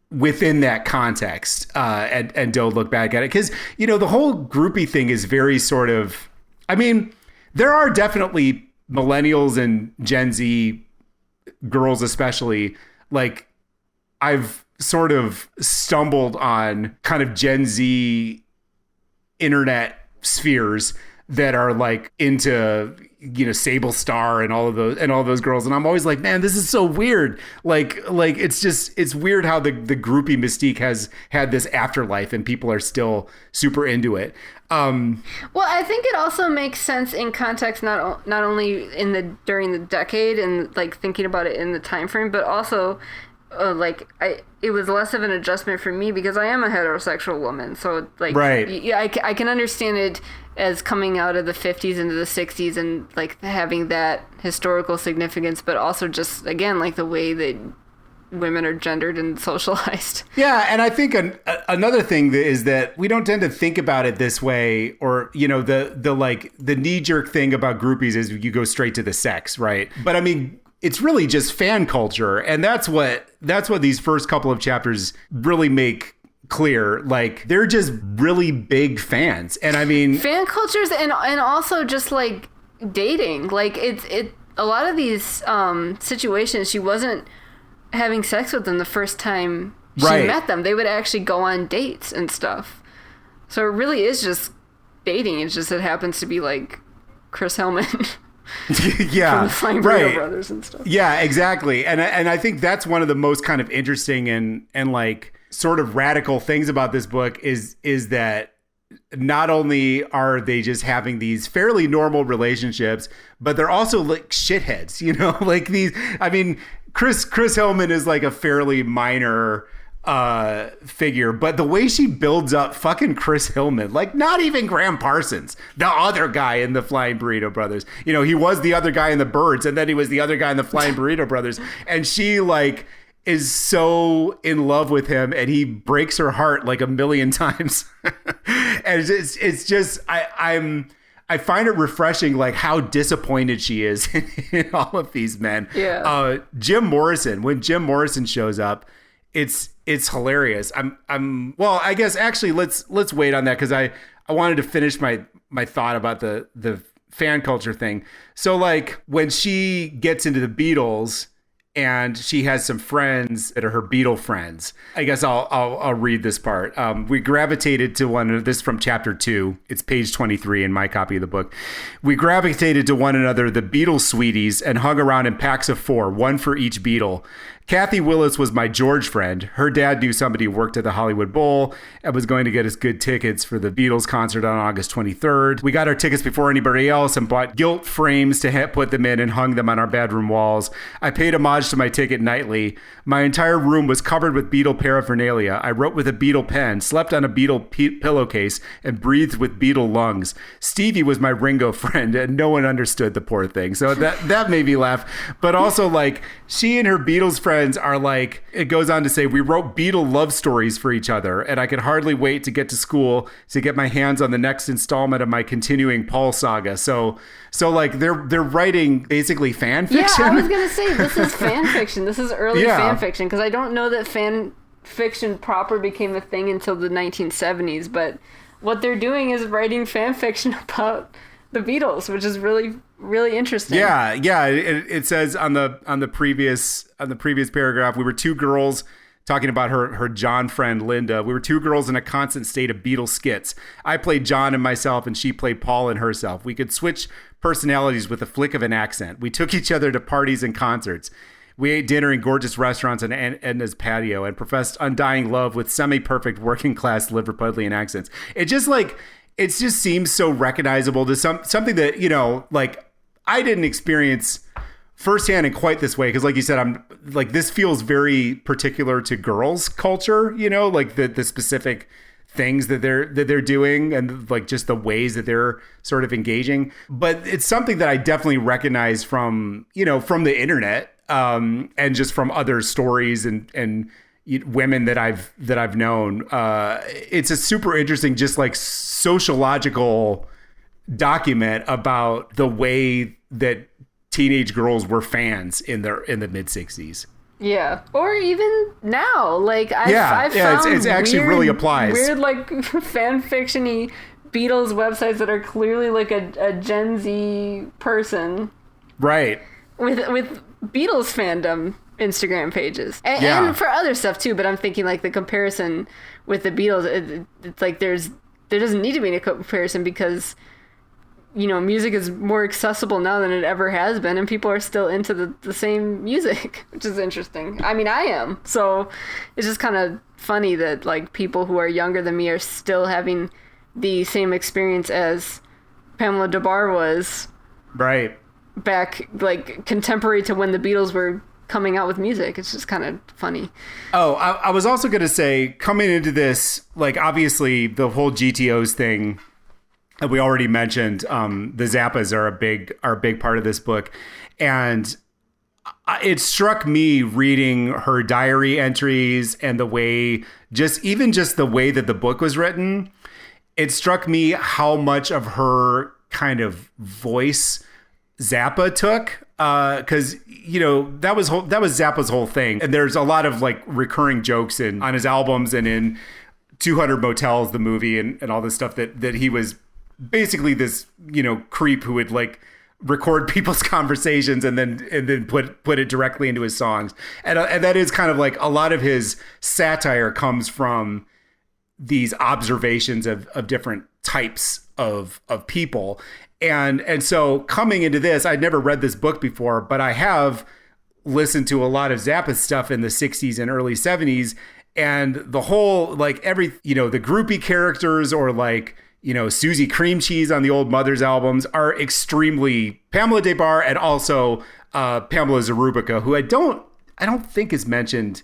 within that context, and don't look back at it. Because, the whole groupie thing is very sort of, I mean, there are definitely millennials and Gen Z girls, especially, like I've sort of stumbled on kind of Gen Z internet spheres that are like into, Sable Star and all of those girls. And I'm always like, man, this is so weird. Like it's weird how the groupie mystique has had this afterlife and people are still super into it. Well, I think it also makes sense in context, not only during the decade and like thinking about it in the time frame, but also it was less of an adjustment for me because I am a heterosexual woman. So like, right. I can understand it as coming out of the 50s into the 60s and like having that historical significance, but also just, again, like the way that women are gendered and socialized. Yeah, and I think another thing is that we don't tend to think about it this way, or the knee-jerk thing about groupies is you go straight to the sex, right? But I mean, it's really just fan culture, and that's what these first couple of chapters really make clear. Like, they're just really big fans. And I mean, fan cultures, and also just like dating, like it a lot of these situations, she wasn't having sex with them the first time she met them. They would actually go on dates and stuff. So it really is just dating. It's just it happens to be like Chris Hillman. Yeah, from the Flying Burrito Brothers and stuff. Yeah, exactly. And I think that's one of the most kind of interesting and like sort of radical things about this book is that not only are they just having these fairly normal relationships, but they're also like shitheads, you know, like these. I mean, Chris Hillman is like a fairly minor figure, but the way she builds up fucking Chris Hillman, like not even Graham Parsons, the other guy in the Flying Burrito Brothers, you know, he was the other guy in the Birds, and then he was the other guy in the Flying Burrito Brothers, and she like is so in love with him, and he breaks her heart like a million times. And it's just I find it refreshing, like how disappointed she is in all of these men. Yeah. Jim Morrison, when Jim Morrison shows up, it's hilarious. Well, I guess actually let's wait on that, because I wanted to finish my thought about the fan culture thing. So like when she gets into the Beatles and she has some friends that are her Beatle friends. I guess I'll read this part. We gravitated to one. This is from chapter 2. It's page 23 in my copy of the book. We gravitated to one another, the Beatles sweeties, and hung around in packs of 4, one for each Beatle. Kathy Willis was my George friend. Her dad knew somebody who worked at the Hollywood Bowl and was going to get us good tickets for the Beatles concert on August 23rd. We got our tickets before anybody else and bought gilt frames to put them in and hung them on our bedroom walls. I paid homage to my ticket nightly. My entire room was covered with Beatle paraphernalia. I wrote with a Beatle pen, slept on a Beatle pillowcase, and breathed with Beatle lungs. Stevie was my Ringo friend, and no one understood the poor thing. So that made me laugh. But also, like, she and her Beatles friends are like, it goes on to say, we wrote Beatle love stories for each other, and I could hardly wait to get to school to get my hands on the next installment of my continuing Paul saga. So like they're writing basically fan fiction. Yeah, I was gonna say this is fan fiction. This is early fan fiction, because I don't know that fan fiction proper became a thing until the 1970s. But what they're doing is writing fan fiction about the Beatles, which is really, really interesting. Yeah. It says on the previous paragraph, we were two girls talking about her John friend, Linda. We were two girls in a constant state of Beatles skits. I played John and myself, and she played Paul and herself. We could switch personalities with a flick of an accent. We took each other to parties and concerts. We ate dinner in gorgeous restaurants on Edna's patio and professed undying love with semi-perfect working-class Liverpudlian accents. It just seems so recognizable to something that, you know, like I didn't experience firsthand in quite this way, because like you said, I'm like, this feels very particular to girls' culture, you know, like the specific things that they're doing and like just the ways that they're sort of engaging. But it's something that I definitely recognize from the internet, and just from other stories and women that I've known. It's a super interesting, just like sociological document about the way that teenage girls were fans in the mid 60s. Yeah, or even now. Like I've found it's actually weird, really applies. Weird like fan fiction-y Beatles websites that are clearly like a Gen Z person, right? With Beatles fandom Instagram pages and for other stuff too. But I'm thinking like the comparison with the Beatles, it's like there doesn't need to be any comparison, because you know, music is more accessible now than it ever has been, and people are still into the same music, which is interesting. I mean, I am. So it's just kind of funny that like people who are younger than me are still having the same experience as Pamela DeBar was. Right. Back, like, contemporary to when the Beatles were coming out with music. It's just kind of funny. Oh, I was also going to say, coming into this, like, obviously the whole GTOs thing, we already mentioned, the Zappas are a big part of this book. And it struck me reading her diary entries and the way, just the way that the book was written, it struck me how much of her kind of voice Zappa took, because you know that was Zappa's whole thing, and there's a lot of like recurring jokes on his albums and in 200 Motels, the movie, and all this stuff that he was basically this, you know, creep who would like record people's conversations and then put it directly into his songs, and that is kind of like a lot of his satire comes from these observations of different types of people. And so coming into this, I'd never read this book before, but I have listened to a lot of Zappa stuff in the 60s and early 70s. And the whole, like every, the groupie characters or like, Susie Cream Cheese on the old Mothers albums are extremely Pamela Des Barres, and also Pamela Zarubica, who I don't think is mentioned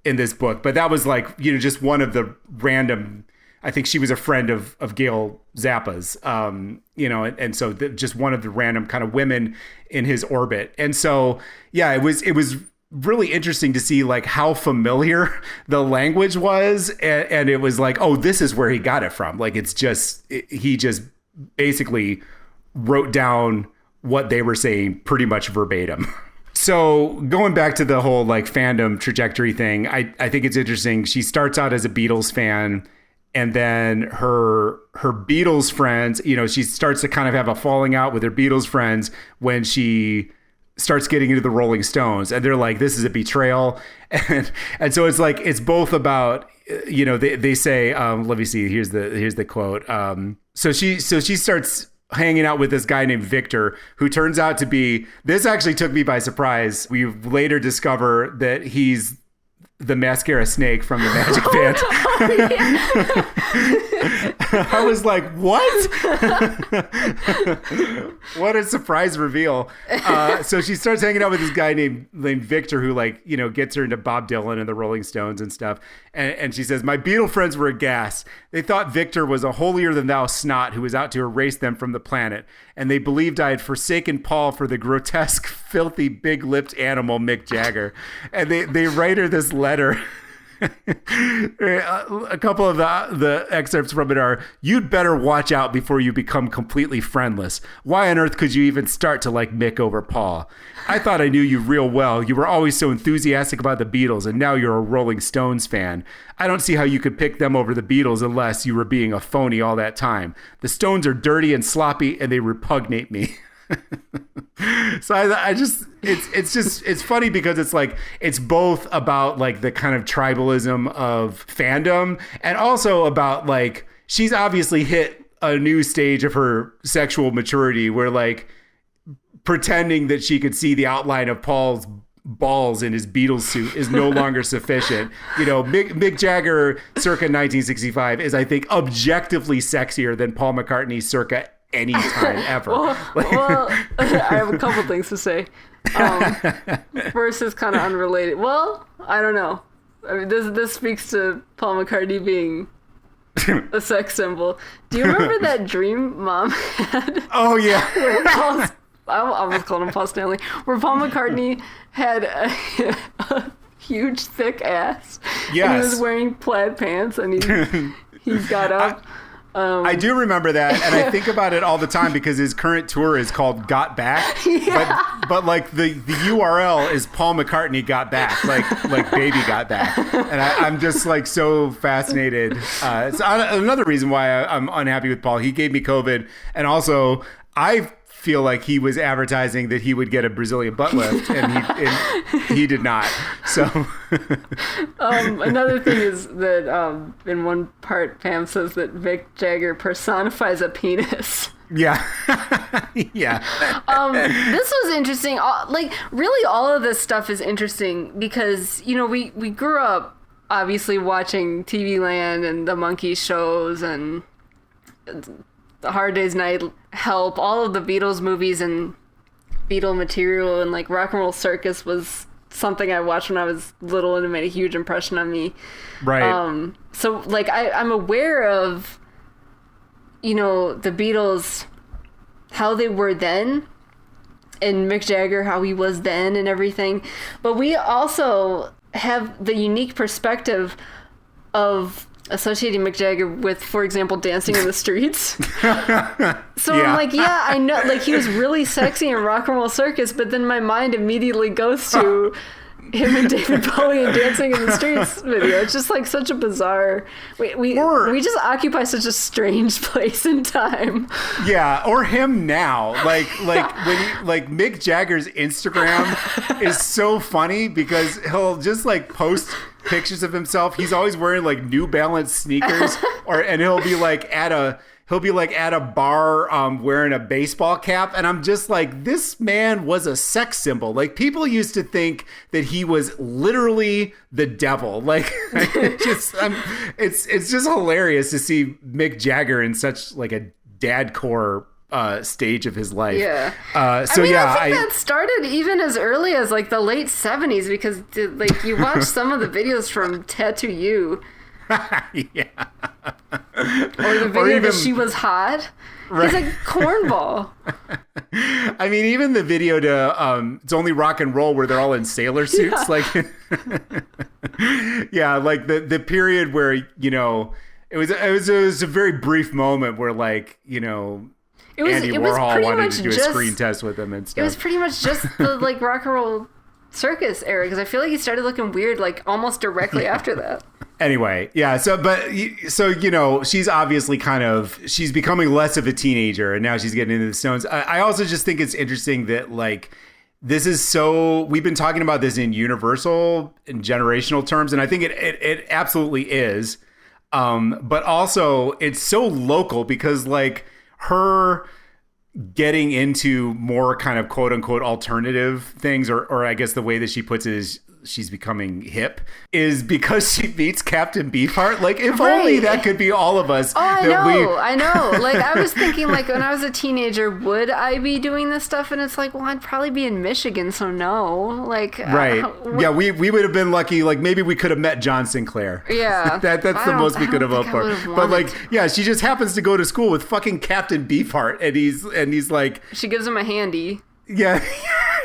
in this book, but that was like, just one of the random, I think she was a friend of Gail Zappa's, and so just one of the random kind of women in his orbit. And so, yeah, it was really interesting to see like how familiar the language was. And it was like, oh, this is where he got it from. Like, he just basically wrote down what they were saying pretty much verbatim. So going back to the whole like fandom trajectory thing, I think it's interesting. She starts out as a Beatles fan, and then her Beatles friends, she starts to kind of have a falling out with her Beatles friends when she starts getting into the Rolling Stones, and they're like, this is a betrayal. And so it's like, it's both about, they say, let me see, here's the quote. So she starts hanging out with this guy named Victor, who turns out to be, this actually took me by surprise. We later discover that he's the mascara snake from the Magic Band. I was like, what? What a surprise reveal. So she starts hanging out with this guy named Victor, who gets her into Bob Dylan and the Rolling Stones and stuff. And she says, my Beatle friends were aghast. They thought Victor was a holier than thou snot who was out to erase them from the planet. And they believed I had forsaken Paul for the grotesque, filthy, big-lipped animal Mick Jagger. And they write her this letter. A couple of the excerpts from it are, you'd better watch out before you become completely friendless. Why on earth could you even start to like Mick over Paul? I thought I knew you real well. You were always so enthusiastic about the Beatles, and now you're a Rolling Stones fan. I don't see how you could pick them over the Beatles unless you were being a phony all that time. The Stones are dirty and sloppy, and they repugnate me. So I just, it's funny because it's like, it's both about like the kind of tribalism of fandom, and also about like, she's obviously hit a new stage of her sexual maturity where like pretending that she could see the outline of Paul's balls in his Beatles suit is no longer sufficient. Mick Jagger circa 1965 is, I think, objectively sexier than Paul McCartney circa any time ever. well, I have a couple things to say. First is kind of unrelated. Well, I don't know. I mean, this speaks to Paul McCartney being a sex symbol. Do you remember that dream Mom had? Oh yeah. I almost called him Paul Stanley. Where Paul McCartney had a huge thick ass. Yes. And he was wearing plaid pants, and he got up. I do remember that, and I think about it all the time because his current tour is called Got Back, but like the URL is Paul McCartney Got Back, like Baby Got Back, and I'm just like so fascinated. It's another reason why I'm unhappy with Paul. He gave me COVID, and also I feel like he was advertising that he would get a Brazilian butt lift, and he did not. So another thing is that in one part Pam says that Mick Jagger personifies a penis. Yeah. Yeah. This was interesting. Like, really all of this stuff is interesting because, we grew up obviously watching TV Land and the Monkey shows and The Hard Day's Night, Help, all of the Beatles movies and Beatle material, and like Rock and Roll Circus was something I watched when I was little, and it made a huge impression on me. Right. So like I'm aware of, the Beatles, how they were then, and Mick Jagger, how he was then and everything. But we also have the unique perspective of associating Mick Jagger with, for example, Dancing in the Streets. So yeah. I'm like, yeah, I know, like he was really sexy in Rock and Roll Circus, but then my mind immediately goes to him and David Bowie and Dancing in the Streets video. It's just like such a bizarre, we just occupy such a strange place in time. Yeah, or him now. Like when Mick Jagger's Instagram is so funny because he'll just like post pictures of himself. He's always wearing like New Balance sneakers, and he'll be like he'll be like at a bar wearing a baseball cap, and I'm just like, this man was a sex symbol. Like, people used to think that he was literally the devil. Like, it's just hilarious to see Mick Jagger in such like a dadcore stage of his life. Yeah. I think that started even as early as like the late 70s, because like you watch some of the videos from Tattoo You. Yeah. Or the video that She Was Hot. Right. He's like cornball. I mean, even the video to It's Only Rock and Roll, where they're all in sailor suits. Yeah. Like, yeah, like the period where, you know, it was a very brief moment where, like, you know, Andy Warhol wanted to do a screen test with him and stuff. It was pretty much just the like rock and roll circus era, because I feel like he started looking weird like almost directly after that. Anyway, yeah. So you know, she's obviously she's becoming less of a teenager, and now she's getting into the Stones. I also just think it's interesting that like this is we've been talking about this in universal and generational terms, and I think it absolutely is. But also it's so local, because like her getting into more kind of quote unquote alternative things, or I guess the way that she puts it is she's becoming hip, is because she meets Captain Beefheart. Like, if only that could be all of us. Oh, I know. Like, I was thinking, like, when I was a teenager, would I be doing this stuff? And it's like, well, I'd probably be in Michigan, so no. Like, right. Yeah, we would have been lucky. Like, maybe we could have met John Sinclair. Yeah. That's the most we could have hoped for. But like, yeah, she just happens to go to school with fucking Captain Beefheart, and he's like, she gives him a handy. Yeah.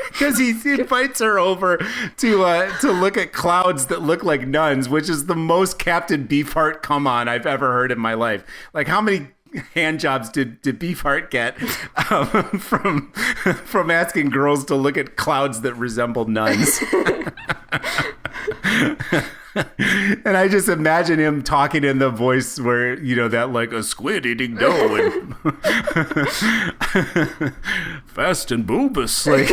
Because he invites her over to look at clouds that look like nuns, which is the most Captain Beefheart come on I've ever heard in my life. Like, how many hand jobs did Beefheart get from asking girls to look at clouds that resemble nuns? And I just imagine him talking in the voice where, you know, that like a squid eating dough and fast and bulbous. Like,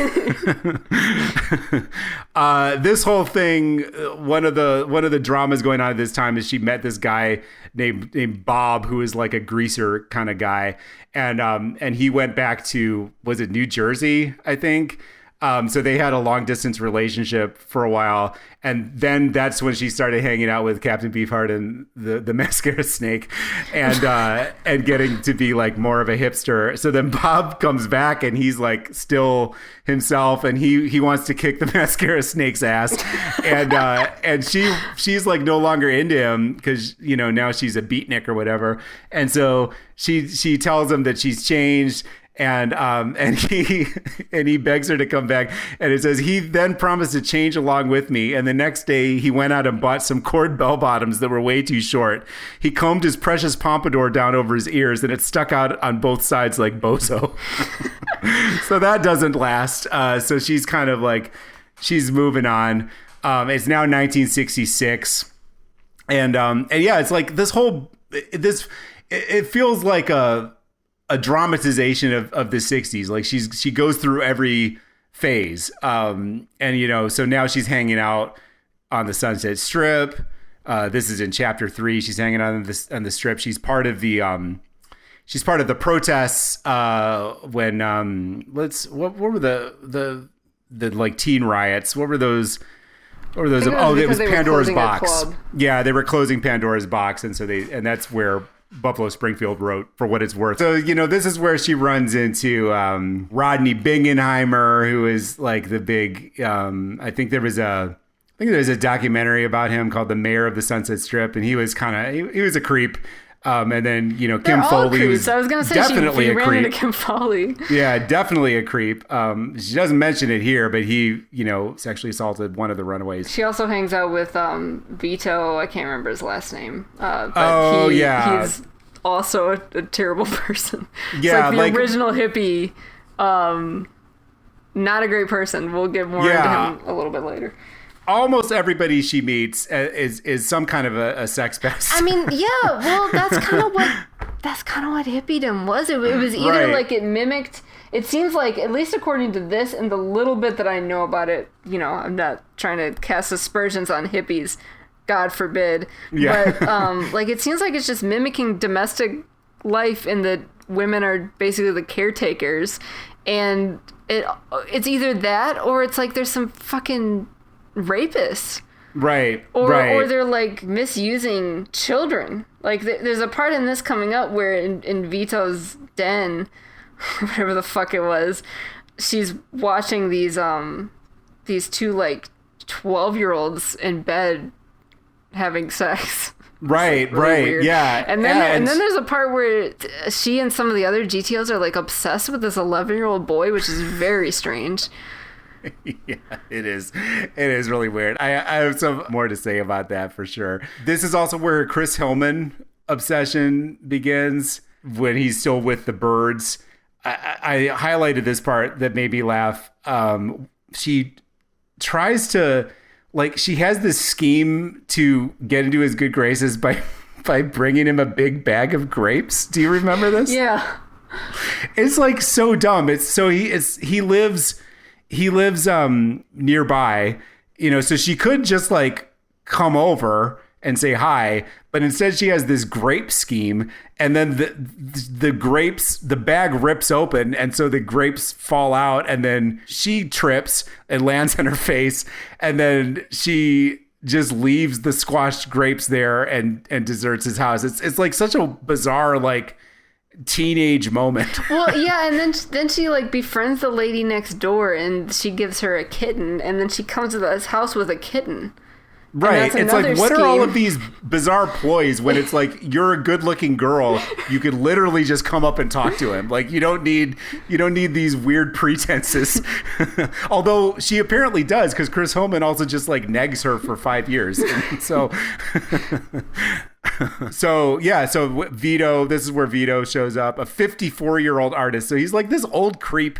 this whole thing, one of the dramas going on at this time is she met this guy named Bob, who is like a greaser kind of guy, and he went back to, was it New Jersey, I think. So they had a long distance relationship for a while, and then that's when she started hanging out with Captain Beefheart and the mascara snake, and getting to be like more of a hipster. So then Bob comes back, and he's like still himself, and he wants to kick the mascara snake's ass, and she's like no longer into him, because, you know, now she's a beatnik or whatever, and so she tells him that she's changed. And he begs her to come back, and it says he then promised to change along with me. And the next day he went out and bought some cord bell bottoms that were way too short. He combed his precious pompadour down over his ears, and it stuck out on both sides like Bozo. So that doesn't last. So she's kind of like, she's moving on. It's now 1966, and yeah, it's like it feels like a dramatization of the 60s. Like, she goes through every phase. And, you know, so now she's hanging out on the Sunset Strip. This is in chapter 3. She's hanging out on the strip. She's part of the protests when what were the like teen riots? What were those? Or those? Oh, it was Pandora's Box. Yeah, they were closing Pandora's Box, and so that's where Buffalo Springfield wrote For What It's Worth. So, you know, this is where she runs into Rodney Bingenheimer, who is like the big, I think there was a documentary about him called The Mayor of the Sunset Strip, and he was he was a creep. And then, you know, Kim Foley was definitely a creep. Into Kim Foley. Yeah, definitely a creep. She doesn't mention it here, but he, you know, sexually assaulted one of the runaways. She also hangs out with Vito. I can't remember his last name. But he's also a terrible person. Yeah, it's like the original hippie. Not a great person. We'll get more into him a little bit later. Almost everybody she meets is some kind of a sex pest. I mean, yeah. Well, that's kind of what hippiedom was. It was either like it mimicked. It seems like, at least according to this and the little bit that I know about it, you know, I'm not trying to cast aspersions on hippies, God forbid. Yeah. But like, it seems like it's just mimicking domestic life and that women are basically the caretakers, and it's either that or it's like there's some fucking rapists. Right. Or they're like misusing children. Like there's a part in this coming up where in Vito's den, whatever the fuck it was, she's watching these two like 12-year-olds in bed having sex. Right, really right, weird. yeah. And then there's a part where she and some of the other GTOs are like obsessed with this 11-year-old boy, which is very strange. Yeah, it is. It is really weird. I have some more to say about that for sure. This is also where Chris Hillman obsession begins when he's still with the Birds. I highlighted this part that made me laugh. She tries to, like, she has this scheme to get into his good graces by bringing him a big bag of grapes. Do you remember this? Yeah. It's like so dumb. He lives nearby, so she could just like come over and say hi, but instead she has this grape scheme, and then the grapes, the bag rips open, and so the grapes fall out, and then she trips and lands on her face, and then she just leaves the squashed grapes there and deserts his house. It's like such a bizarre, like, teenage moment. Well, yeah, and then she like befriends the lady next door, and she gives her a kitten, and then she comes to his house with a kitten. Right. It's like, what are all of these bizarre ploys when it's like, you're a good-looking girl, you could literally just come up and talk to him. Like, you don't need these weird pretenses. Although she apparently does, because Chris Hillman also just like negs her for 5 years. So so Vito, this is where Vito shows up, a 54-year-old artist. So he's like this old creep.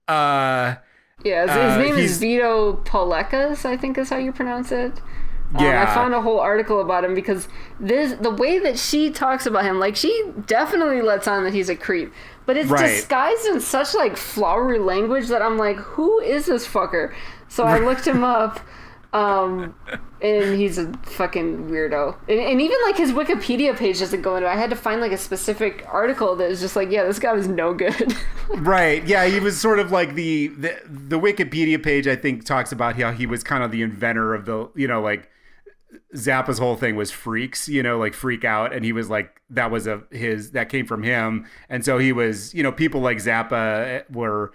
Yeah, his name is Vito Polekas, I think is how you pronounce it. I found a whole article about him because the way that she talks about him, like, she definitely lets on that he's a creep, but it's disguised in such like flowery language that I'm like, who is this fucker? So I looked him up, and he's a fucking weirdo. And even like his Wikipedia page doesn't go into it. I had to find like a specific article that was just like, yeah, this guy was no good. Right. Yeah, he was sort of like the Wikipedia page, I think, talks about how he was kind of the inventor of the, like, Zappa's whole thing was freaks, like freak out, and he was like, that came from him, and so he was, people like Zappa were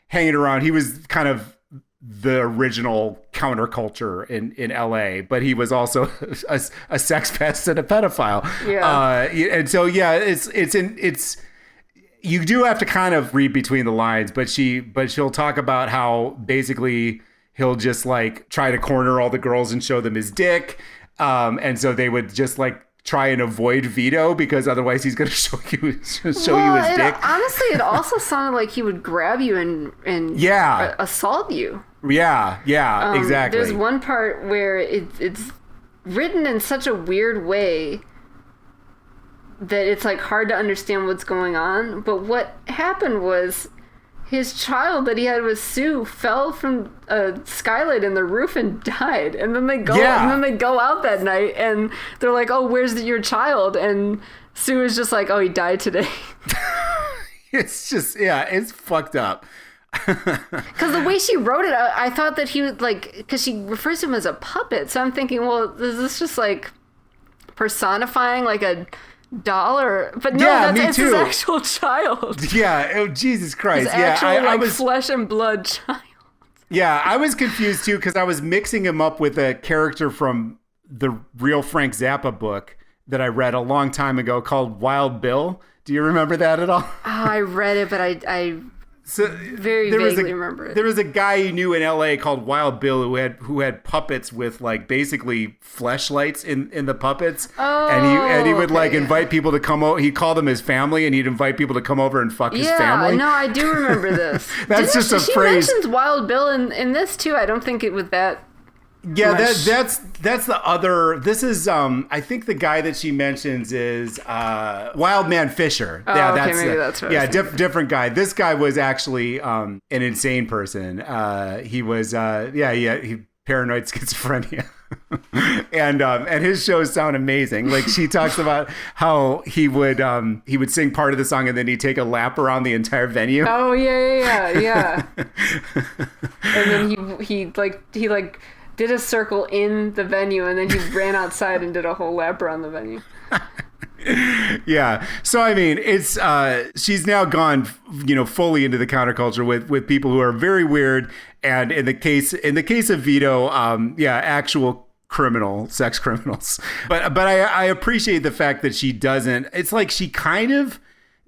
hanging around. He was kind of the original counterculture in LA, but he was also a sex pest and a pedophile. Yeah. And so it's you do have to kind of read between the lines, but she'll talk about how basically he'll just like try to corner all the girls and show them his dick. And so they would just like try and avoid Vito because otherwise he's going to show you his dick. Honestly, it also sounded like he would grab you and assault you. Yeah, exactly. There's one part where it's written in such a weird way that it's like hard to understand what's going on. But what happened was his child that he had with Sue fell from a skylight in the roof and died. And then they go out that night and they're like, "Oh, where's your child?" And Sue is just like, "Oh, he died today." It's just, it's fucked up. Because the way she wrote it, I thought that he would like, because she refers to him as a puppet. So I'm thinking, well, is this just like personifying like a doll? But no, that's his actual child. Yeah. Oh, Jesus Christ. His actual, I was flesh and blood child. Yeah, I was confused too because I was mixing him up with a character from the real Frank Zappa book that I read a long time ago called Wild Bill. Do you remember that at all? Oh, I read it, but I very vaguely remember it. There was a guy you knew in LA called Wild Bill who had puppets with like basically fleshlights in the puppets. Oh, and he would like invite people to come over. He'd call them his family, and he'd invite people to come over and fuck his family. Yeah, no, I do remember this. That's just a phrase. She mentions Wild Bill in this too. I don't think it was that. Yeah, that's the other. This is I think the guy that she mentions is Wild Man Fisher. Oh, yeah, okay, maybe that's right. Yeah, different guy. This guy was actually an insane person. He was he paranoid schizophrenia. And his shows sound amazing. Like, she talks about how he would sing part of the song and then he'd take a lap around the entire venue. Oh yeah. And then he did a circle in the venue and then he ran outside and did a whole lap around the venue. Yeah. So I mean, it's she's now gone, fully into the counterculture with people who are very weird, and in the case of Vito, actual sex criminals. But I appreciate the fact that she doesn't. It's like she kind of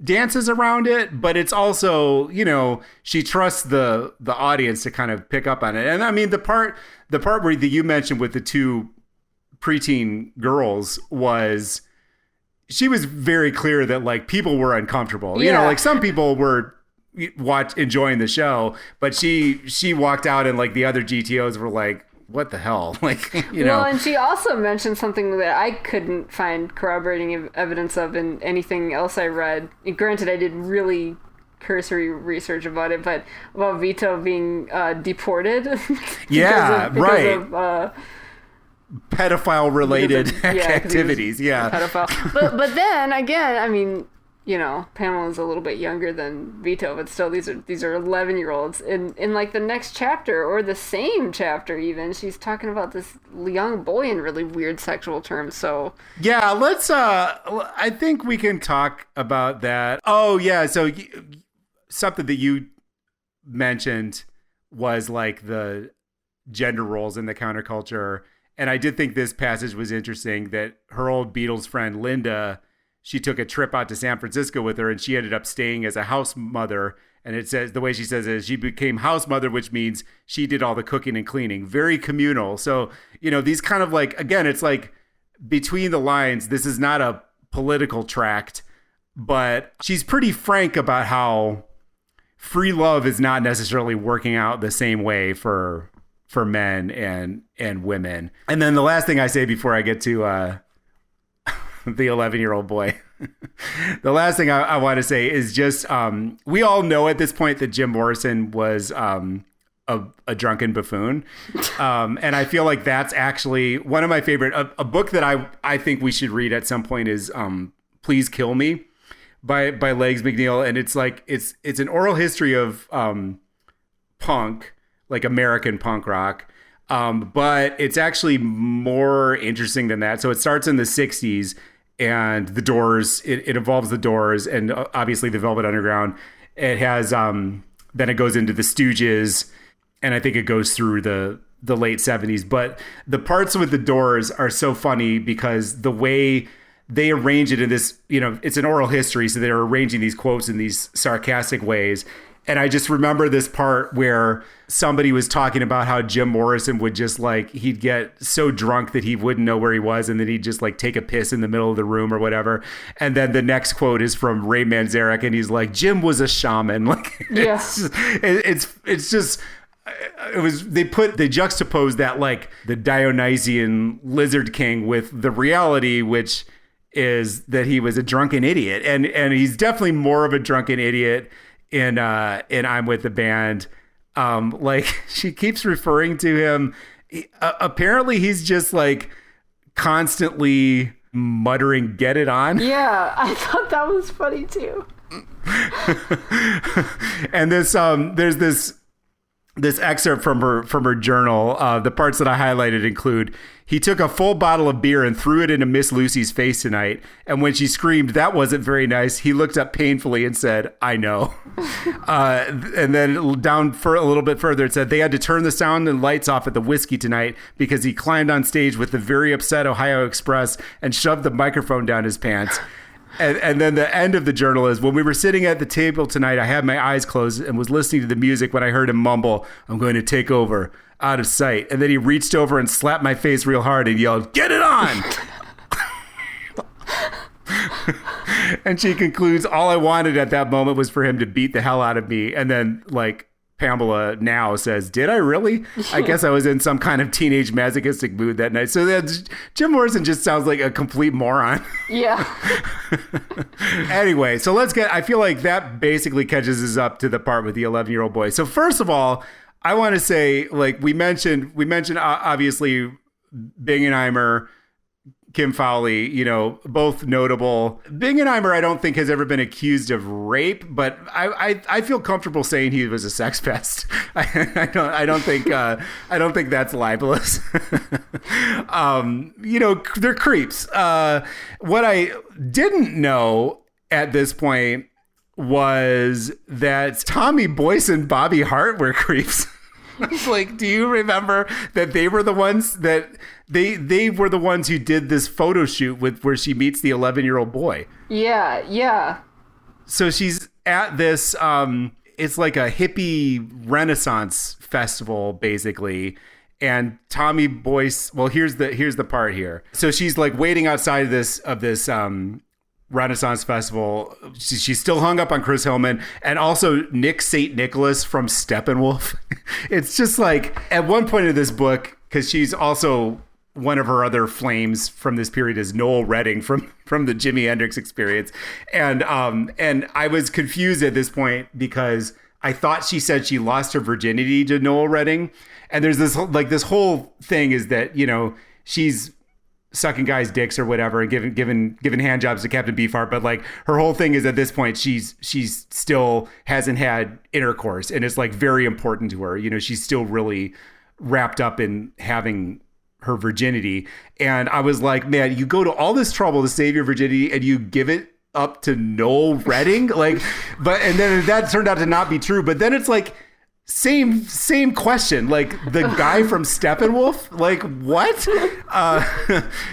dances around it, but it's also, she trusts the audience to kind of pick up on it. And I mean, the part where you mentioned with the two preteen girls was, she was very clear that like people were uncomfortable. Yeah. Like some people were enjoying the show, but she walked out and like the other GTOs were like, what the hell? Like, Well, and she also mentioned something that I couldn't find corroborating evidence of in anything else I read. Granted, I did really cursory research about it, but about Vito being deported. Right. Because of pedophile related activities. Yeah. Pedophile. But then again, I mean, Pamela's a little bit younger than Vito, but still these are 11-year-olds. In like the next chapter or the same chapter even, she's talking about this young boy in really weird sexual terms. So yeah, let's I think we can talk about that. Oh yeah, so something that you mentioned was like the gender roles in the counterculture. And I did think this passage was interesting, that her old Beatles friend, Linda, she took a trip out to San Francisco with her and she ended up staying as a house mother. And it says, the way she says it is, she became house mother, which means she did all the cooking and cleaning. Very communal. So, these kind of like, again, it's like between the lines, this is not a political tract, but she's pretty frank about how free love is not necessarily working out the same way for men and women. And then the last thing I say before I get to the 11-year-old boy, the last thing I want to say is just we all know at this point that Jim Morrison was a drunken buffoon. And I feel like that's actually one of my favorite, a book that I think we should read at some point is Please Kill Me by Legs McNeil. And it's like, it's an oral history of punk, like American punk rock. But it's actually more interesting than that. So it starts in the 60s and the Doors, it involves the Doors and obviously the Velvet Underground. It has, then it goes into the Stooges, and I think it goes through the late 70s. But the parts with the Doors are so funny because the way they arrange it in this, it's an oral history. So they're arranging these quotes in these sarcastic ways. And I just remember this part where somebody was talking about how Jim Morrison would just like, he'd get so drunk that he wouldn't know where he was. And then he'd just like take a piss in the middle of the room or whatever. And then the next quote is from Ray Manzarek. And he's like, Jim was a shaman. Like, yeah. it's just, they juxtaposed that, like the Dionysian Lizard King with the reality, which is that he was a drunken idiot. And he's definitely more of a drunken idiot in I'm With the Band. Like, she keeps referring to him. Apparently he's just like constantly muttering, "Get it on." Yeah, I thought that was funny too. And there's this excerpt from her journal. The parts that I highlighted include, he took a full bottle of beer and threw it into Miss Lucy's face tonight. And when she screamed, "That wasn't very nice," he looked up painfully and said, "I know." And then down for a little bit further, it said they had to turn the sound and lights off at the Whiskey tonight because he climbed on stage with the very upset Ohio Express and shoved the microphone down his pants. And then the end of the journal is, when we were sitting at the table tonight, I had my eyes closed and was listening to the music when I heard him mumble, "I'm going to take over," out of sight. And then he reached over and slapped my face real hard and yelled, "Get it on!" And she concludes, all I wanted at that moment was for him to beat the hell out of me. And then, like, Pamela now says, "Did I really? I guess I was in some kind of teenage masochistic mood that night." So Jim Morrison just sounds like a complete moron. Yeah. Anyway, so I feel like that basically catches us up to the part with the 11-year-old boy. So first of all, I want to say, like we mentioned obviously Bingenheimer, Kim Fowley, you know, both notable. Bingenheimer, I don't think has ever been accused of rape, but I feel comfortable saying he was a sex pest. I don't think that's libelous. You know, they're creeps. What I didn't know at this point was that Tommy Boyce and Bobby Hart were creeps. Like, do you remember that they were the ones that they were the ones who did this photo shoot with where she meets the 11-year-old boy? Yeah. So she's at this it's like a hippie Renaissance festival basically. And Tommy Boyce, well, here's the part here. So she's like waiting outside of this Renaissance festival. She's still hung up on Chris Hillman and also Nick St. Nicholas from Steppenwolf. It's just like at one point in this book, because she's also one of her other flames from this period is Noel Redding from the Jimi Hendrix Experience. And I was confused at this point because I thought she said she lost her virginity to Noel Redding. And there's this whole thing is that, you know, she's sucking guys' dicks or whatever and giving hand jobs to Captain Beefheart, but like her whole thing is at this point she's still hasn't had intercourse and it's like very important to her. You know, she's still really wrapped up in having her virginity. And I was like, man, you go to all this trouble to save your virginity and you give it up to Noel Redding? Like, and then that turned out to not be true. But then it's like, same question, like the guy from Steppenwolf, like what?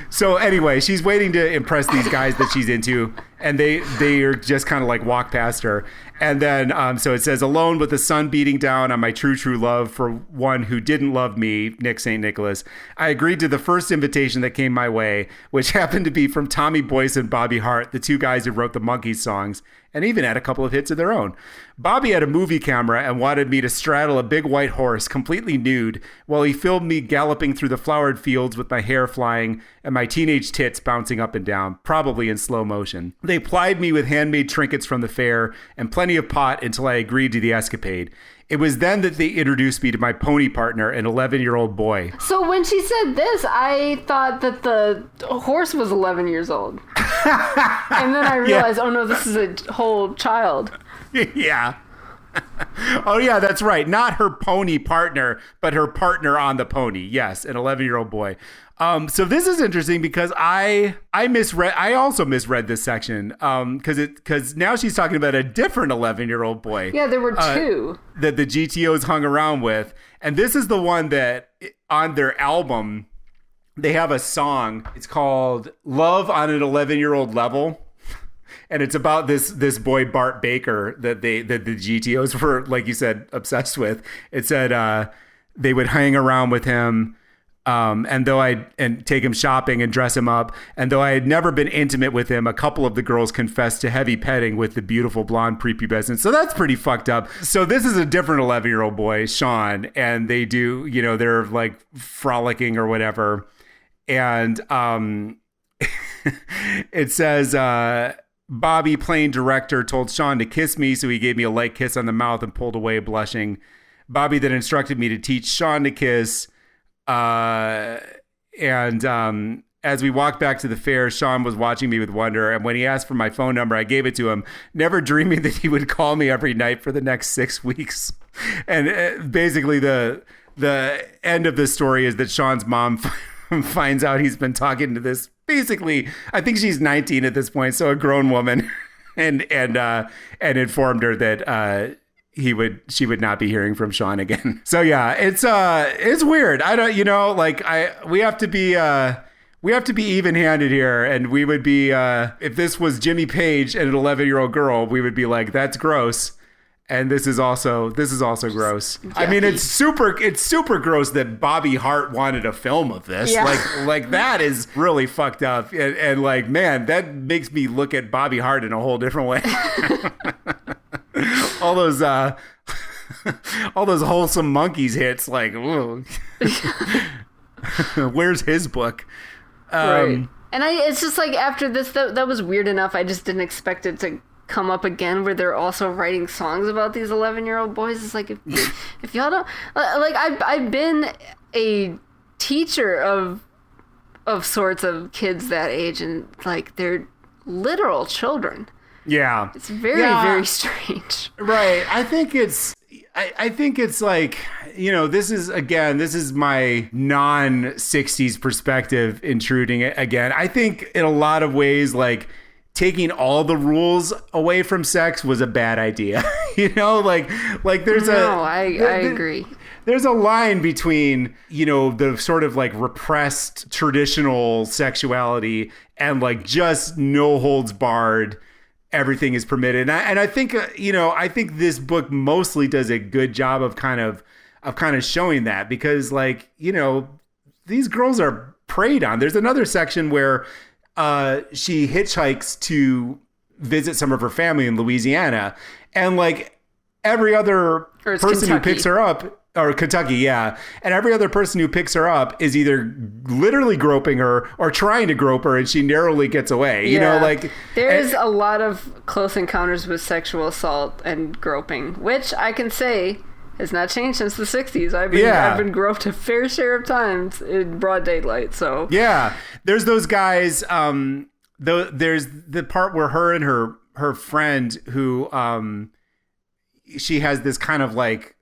So anyway, she's waiting to impress these guys that she's into, and they are just kind of like walk past her. And then so it says, alone with the sun beating down on my true love for one who didn't love me, Nick St. Nicholas, I agreed to the first invitation that came my way, which happened to be from Tommy Boyce and Bobby Hart, the two guys who wrote the Monkees songs and even had a couple of hits of their own. Bobby had a movie camera and wanted me to straddle a big white horse, completely nude, while he filmed me galloping through the flowered fields with my hair flying and my teenage tits bouncing up and down, probably in slow motion. They plied me with handmade trinkets from the fair and plenty of pot until I agreed to the escapade. It was then that they introduced me to my pony partner, an 11-year-old boy. So when she said this, I thought that the horse was 11 years old. And then I realized, oh no, this is a whole child. Yeah. Oh yeah, that's right. Not her pony partner, but her partner on the pony. Yes, an 11-year-old boy. So this is interesting because I also misread this section because now she's talking about a different 11-year-old boy. Yeah, there were two that the GTOs hung around with, and this is the one that on their album they have a song. It's called "Love on an 11-Year-Old Level." And it's about this boy Bart Baker that the GTOs were, like you said, obsessed with. It said they would hang around with him, and take him shopping and dress him up. And though I had never been intimate with him, a couple of the girls confessed to heavy petting with the beautiful blonde prepubescent. So that's pretty fucked up. So this is a different 11-year-old boy, Sean, and they do, you know, they're like frolicking or whatever. And it says, Bobby, playing director, told Sean to kiss me, so he gave me a light kiss on the mouth and pulled away, blushing. Bobby then instructed me to teach Sean to kiss. As we walked back to the fair, Sean was watching me with wonder, and when he asked for my phone number, I gave it to him, never dreaming that he would call me every night for the next 6 weeks. And basically the end of the story is that Sean's mom finds out he's been talking to this, basically, I think she's 19 at this point, so a grown woman, and informed her that she would not be hearing from Sean again. So yeah, it's weird. I don't, you know, like we have to be even-handed here, and we would be if this was Jimmy Page and an 11-year-old girl, we would be like, that's gross. And this is also gross. Yucky. I mean, it's super gross that Bobby Hart wanted a film of this. Yeah. Like that is really fucked up. And like, man, that makes me look at Bobby Hart in a whole different way. all those wholesome Monkees hits, like, where's his book? Right. And it's just like after this, that was weird enough. I just didn't expect it to come up again where they're also writing songs about these 11-year-old boys. It's like, if y'all don't, like, I've been a teacher of sorts of kids that age, and like they're literal children. Yeah. It's very strange. Right. I think it's like, this is my non-60s perspective intruding again. I think in a lot of ways, like, taking all the rules away from sex was a bad idea. Like there's I agree. There's a line between, the sort of like repressed traditional sexuality and like just no holds barred, everything is permitted. And I think, I think this book mostly does a good job of kind of showing that, because like, these girls are preyed on. There's another section where she hitchhikes to visit some of her family in Louisiana, and like every other person who picks her up, or Kentucky, yeah, and every other person who picks her up is either literally groping her or trying to grope her, and she narrowly gets away. There's a lot of close encounters with sexual assault and groping, which I can say has not changed since the 60s. I've been groped a fair share of times in broad daylight. So yeah, there's those guys. There's the part where her and her friend, who she has this kind of like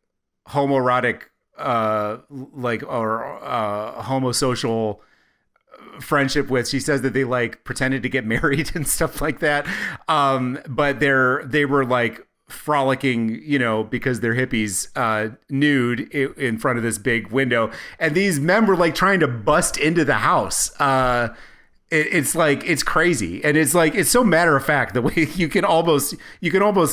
homoerotic homosocial friendship with. She says that they like pretended to get married and stuff like that, but they were like frolicking, because they're hippies, nude in front of this big window, and these men were like trying to bust into the house. It's like, it's crazy, and it's like, it's so matter of fact the way you can almost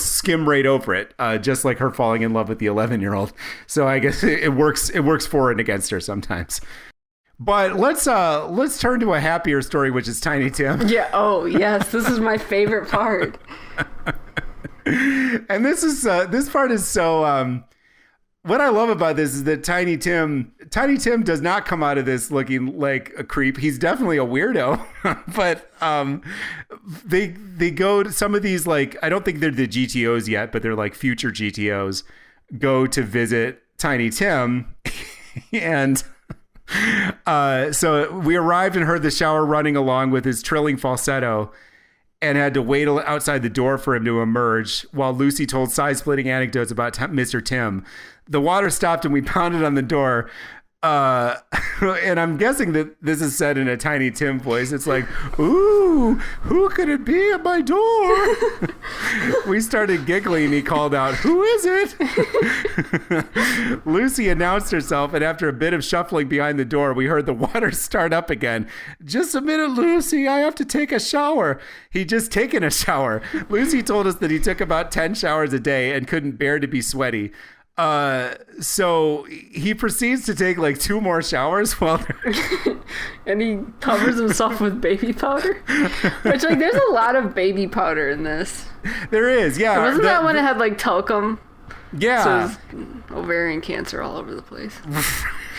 skim right over it, just like her falling in love with the 11-year-old. So I guess it works for and against her sometimes. But let's turn to a happier story, which is Tiny Tim. Yeah. Oh yes, this is my favorite part. And this part is so. What I love about this is that Tiny Tim does not come out of this looking like a creep. He's definitely a weirdo. But they go to some of these, like, I don't think they're the GTOs yet, but they're like future GTOs, go to visit Tiny Tim. And so we arrived and heard the shower running along with his trilling falsetto, and had to wait outside the door for him to emerge while Lucy told side-splitting anecdotes about Mr. Tim. The water stopped and we pounded on the door. And I'm guessing that this is said in a Tiny Tim voice. It's like, ooh, who could it be at my door? We started giggling. He called out, who is it? Lucy announced herself, and after a bit of shuffling behind the door, we heard the water start up again. Just a minute, Lucy, I have to take a shower. He'd just taken a shower. Lucy told us that he took about 10 showers a day and couldn't bear to be sweaty. So he proceeds to take like 2 more showers while and he covers himself with baby powder, which, like, there's a lot of baby powder in this. There is, yeah. Wasn't that when it had like talcum? Yeah. So ovarian cancer all over the place.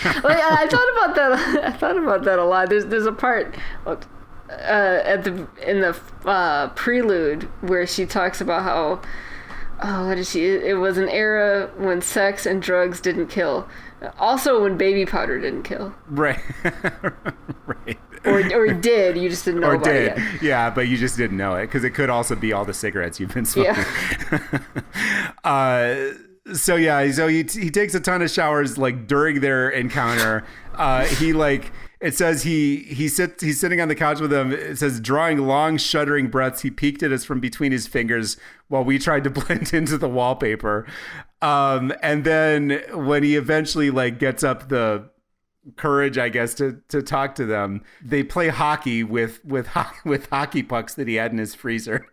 Like, I thought about that. I thought about that a lot. There's a part in the prelude where she talks about how, what is she? It was an era when sex and drugs didn't kill. Also, when baby powder didn't kill. Right. Right. Or did. You just didn't know about it yet. Yeah, but you just didn't know it, because it could also be all the cigarettes you've been smoking. Yeah. So he takes a ton of showers, like, during their encounter. It says he's sitting on the couch with him. It says, drawing long, shuddering breaths, he peeked at us from between his fingers while we tried to blend into the wallpaper. And then when he eventually, like, gets up the courage, I guess, to talk to them, they play hockey with hockey pucks that he had in his freezer.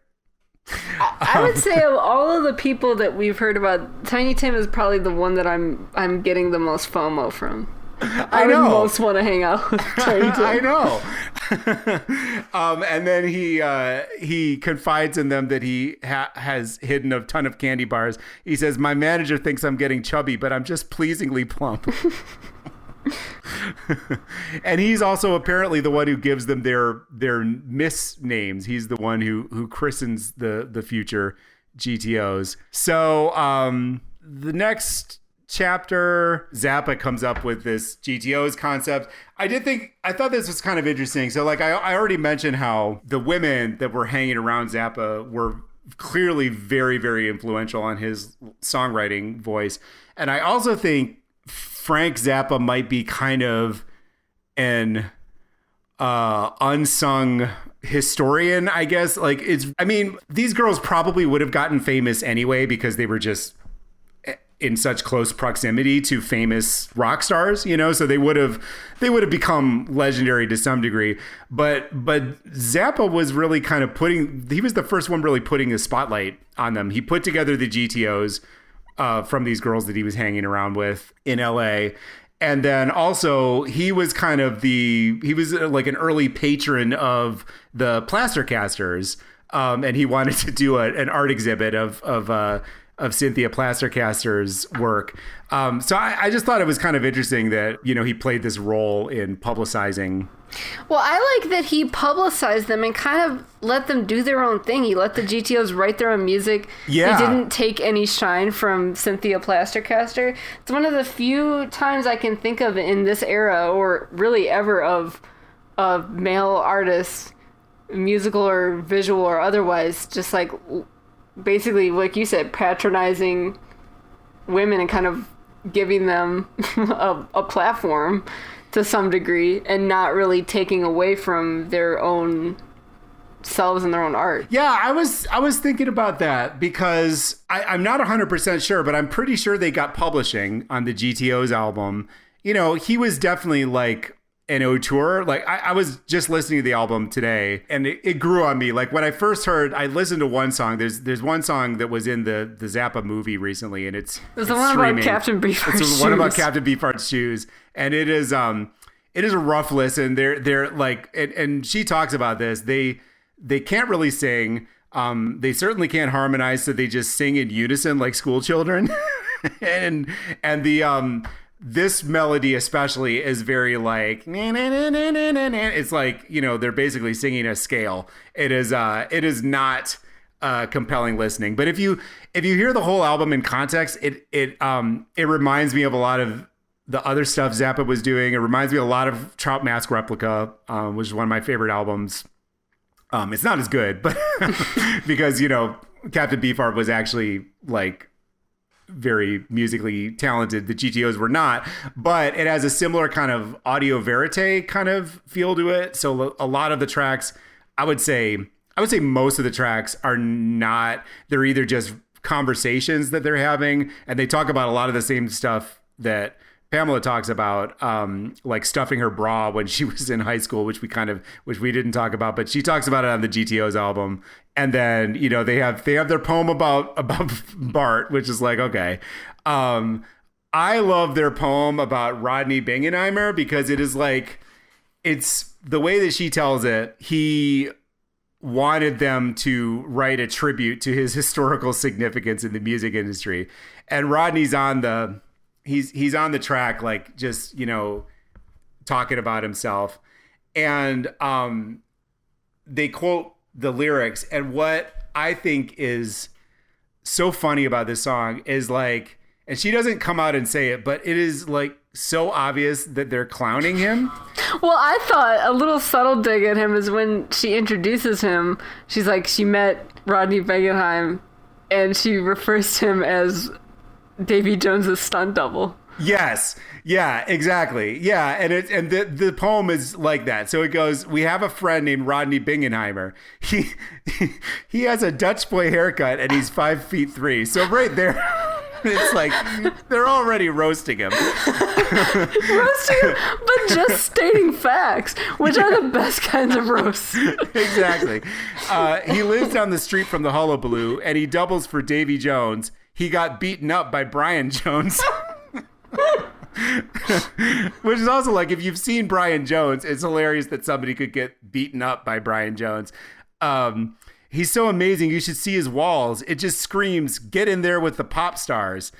I would say of all of the people that we've heard about, Tiny Tim is probably the one that I'm getting the most FOMO from. I know. Would most want to hang out with Tiny Tim. I know. And then he confides in them that he has hidden a ton of candy bars. He says, my manager thinks I'm getting chubby, but I'm just pleasingly plump. And he's also apparently the one who gives them their misnames. He's the one who christens the future GTOs. So the next chapter, Zappa comes up with this GTOs concept. I thought this was kind of interesting. So like I already mentioned how the women that were hanging around Zappa were clearly very, very influential on his songwriting voice. And I also think Frank Zappa might be kind of an unsung historian, I guess. Like these girls probably would have gotten famous anyway because they were just in such close proximity to famous rock stars, so they would have become legendary to some degree. But Zappa was really kind of he was the first one really putting a spotlight on them. He put together the GTOs from these girls that he was hanging around with in LA. And then also he was like an early patron of the Plastercasters. And he wanted to do an art exhibit of Cynthia Plastercaster's work. So I just thought it was kind of interesting that, he played this role in publicizing. Well, I like that he publicized them and kind of let them do their own thing. He let the GTOs write their own music. Yeah. He didn't take any shine from Cynthia Plastercaster. It's one of the few times I can think of in this era, or really ever, of male artists, musical or visual or otherwise, just like basically, like you said, patronizing women and kind of giving them a platform to some degree and not really taking away from their own selves and their own art. Yeah, I was thinking about that because I'm not 100% sure, but I'm pretty sure they got publishing on the GTO's album. He was definitely like an auteur. Like I was just listening to the album today and it grew on me. Like when I first heard, I listened to one song. There's one song that was in the Zappa movie recently, and it's the one streaming. about Captain Beefheart's shoes. It's one about Captain Beefheart's shoes, and it is a rough listen. They're like, and she talks about this. They can't really sing. They certainly can't harmonize, so they just sing in unison like school children. and the this melody especially is very like, it's like, they're basically singing a scale. It is not compelling listening. But if you hear the whole album in context, it reminds me of a lot of the other stuff Zappa was doing. It reminds me a lot of Trout Mask Replica, which is one of my favorite albums. It's not as good, but because, Captain Beefheart was actually like very musically talented. The GTOs were not, but it has a similar kind of audio verite kind of feel to it. So a lot of the tracks, I would say most of the tracks are not, they're either just conversations that they're having, and they talk about a lot of the same stuff that Pamela talks about, like stuffing her bra when she was in high school, which we didn't talk about, but she talks about it on the GTO's album. And then, they have their poem about Bart, which is like, okay. I love their poem about Rodney Bingenheimer because it is like, it's the way that she tells it. He wanted them to write a tribute to his historical significance in the music industry. And Rodney's on he's on the track, like just, talking about himself. And they quote the lyrics. And what I think is so funny about this song is like, and she doesn't come out and say it, but it is like so obvious that they're clowning him. Well, I thought a little subtle dig at him is when she introduces him. She's like, she met Rodney Bingenheim and she refers to him as Davy Jones's stunt double. Yes. Yeah, exactly. Yeah. And the poem is like that. So it goes, we have a friend named Rodney Bingenheimer. He has a Dutch boy haircut and he's 5'3". So right there, it's like they're already roasting him. Roasting him, but just stating facts, which are the best kinds of roasts. Exactly. He lives down the street from the Hullabaloo and he doubles for Davy Jones. He got beaten up by Brian Jones. Which is also like, if you've seen Brian Jones, it's hilarious that somebody could get beaten up by Brian Jones. He's so amazing. You should see his walls. It just screams, get in there with the pop stars.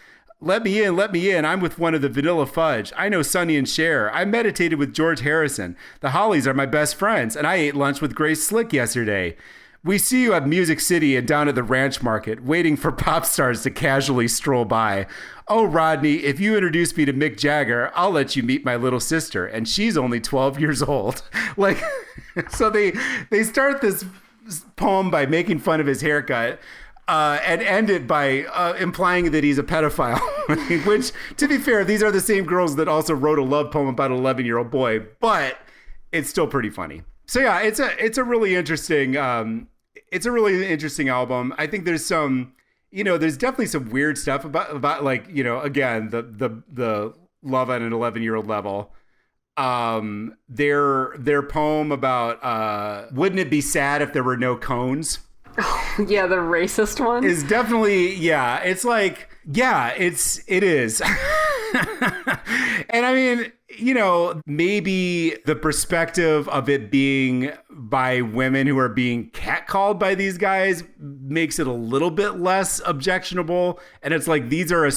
Let me in, let me in. I'm with one of the Vanilla Fudge. I know Sonny and Cher. I meditated with George Harrison. The Hollies are my best friends, and I ate lunch with Grace Slick yesterday. We see you at Music City and down at the Ranch Market, waiting for pop stars to casually stroll by. Oh, Rodney, if you introduce me to Mick Jagger, I'll let you meet my little sister, and she's only 12 years old. Like, so they start this poem by making fun of his haircut. And end it by implying that he's a pedophile, which, to be fair, these are the same girls that also wrote a love poem about an 11-year-old boy, but it's still pretty funny. So yeah, it's a really interesting album. I think there's some, there's definitely some weird stuff about like, again, the love on an 11-year-old level. Their poem about wouldn't it be sad if there were no cones? Yeah, the racist one is definitely, yeah. It's like, yeah, it is. And I mean, maybe the perspective of it being by women who are being catcalled by these guys makes it a little bit less objectionable. And it's like, these are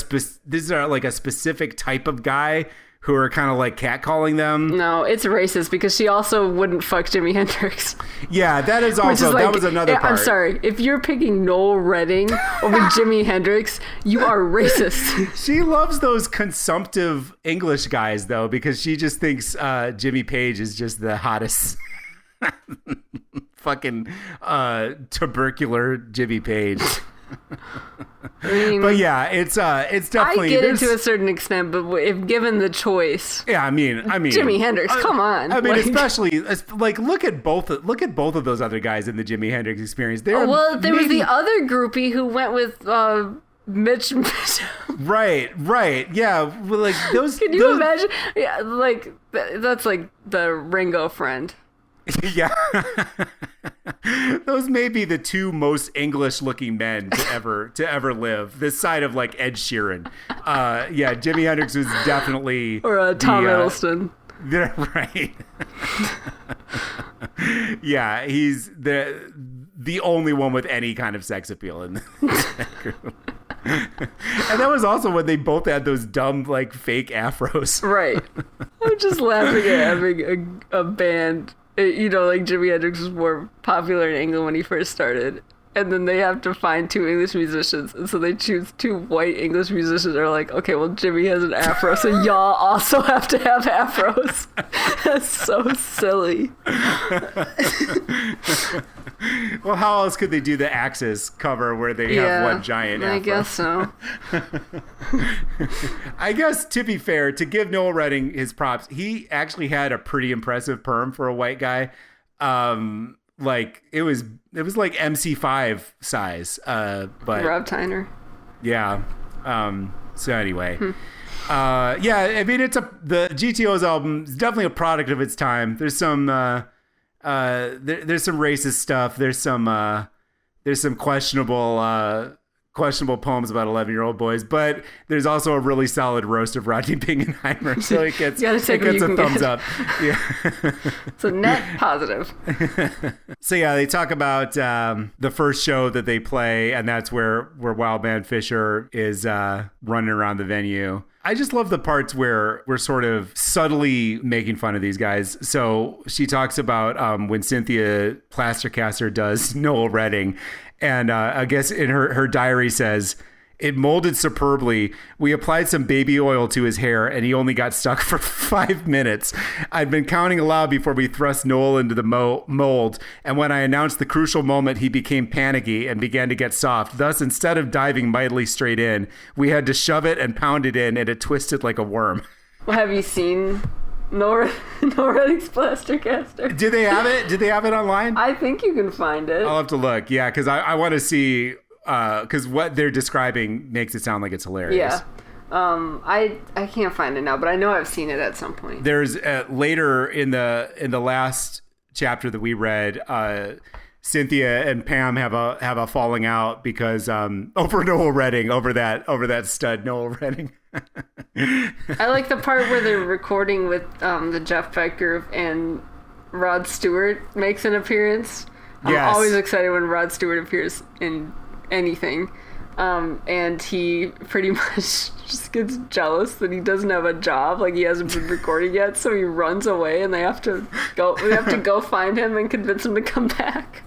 like a specific type of guy who are kind of like catcalling them. No, it's racist because she also wouldn't fuck Jimi Hendrix. Yeah, that is also, that was another part. I'm sorry, if you're picking Noel Redding over Jimi Hendrix, you are racist. She loves those consumptive English guys, though, because she just thinks Jimmy Page is just the hottest fucking tubercular Jimmy Page. I mean, but yeah, it's definitely. I get it to a certain extent, but if given the choice, yeah, I mean, Jimi Hendrix, come on. I mean, especially like look at both of those other guys in the Jimi Hendrix Experience. There was the other groupie who went with Mitch. Right, yeah, like those. Can you imagine? Yeah, like that's like the Ringo friend. Yeah. Those may be the two most English looking men to ever live. This side of like Ed Sheeran. Yeah, Jimi Hendrix was definitely or Tom Hiddleston. Right. Yeah, he's the only one with any kind of sex appeal in that group. And that was also when they both had those dumb like fake afros. Right. I'm just laughing at having a band. Like Jimi Hendrix was more popular in England when he first started. And then they have to find two English musicians. And so they choose two white English musicians. They're like, okay, well, Jimmy has an afro, so y'all also have to have afros. That's so silly. Well, how else could they do the Axis cover where they have one giant afro? I guess so. I guess, to be fair, to give Noel Redding his props, he actually had a pretty impressive perm for a white guy. Like it was like MC5 size, but Rob Tyner. Yeah. So anyway, yeah. I mean, the GTO's album is definitely a product of its time. There's some there's some racist stuff. There's some questionable poems about 11-year-old boys, but there's also a really solid roast of Rodney Bingenheimer, so it gets a thumbs up. Yeah. So net positive. So yeah, they talk about the first show that they play, and that's where Wildman Fisher is running around the venue. I just love the parts where we're sort of subtly making fun of these guys. So she talks about when Cynthia Plastercaster does Noel Redding. And I guess in her diary says, it molded superbly. We applied some baby oil to his hair and he only got stuck for 5 minutes. I'd been counting aloud before we thrust Noel into the mold. And when I announced the crucial moment, he became panicky and began to get soft. Thus, instead of diving mightily straight in, we had to shove it and pound it in, and it twisted like a worm. Well, have you seen Noel Redding's Plastercaster? Do they have it? Did they have it online? I think you can find it. I'll have to look. Yeah, because I want to see, because what they're describing makes it sound like it's hilarious. Yeah. I can't find it now, but I know I've seen it at some point. There's later in the last chapter that we read, Cynthia and Pam have a falling out because over Noel Redding, over that stud Noel Redding. I like the part where they're recording with the Jeff Beck group and Rod Stewart makes an appearance. I'm always excited when Rod Stewart appears in anything. And he pretty much just gets jealous that he doesn't have a job, like he hasn't been recording yet, so he runs away, and they have to go find him and convince him to come back.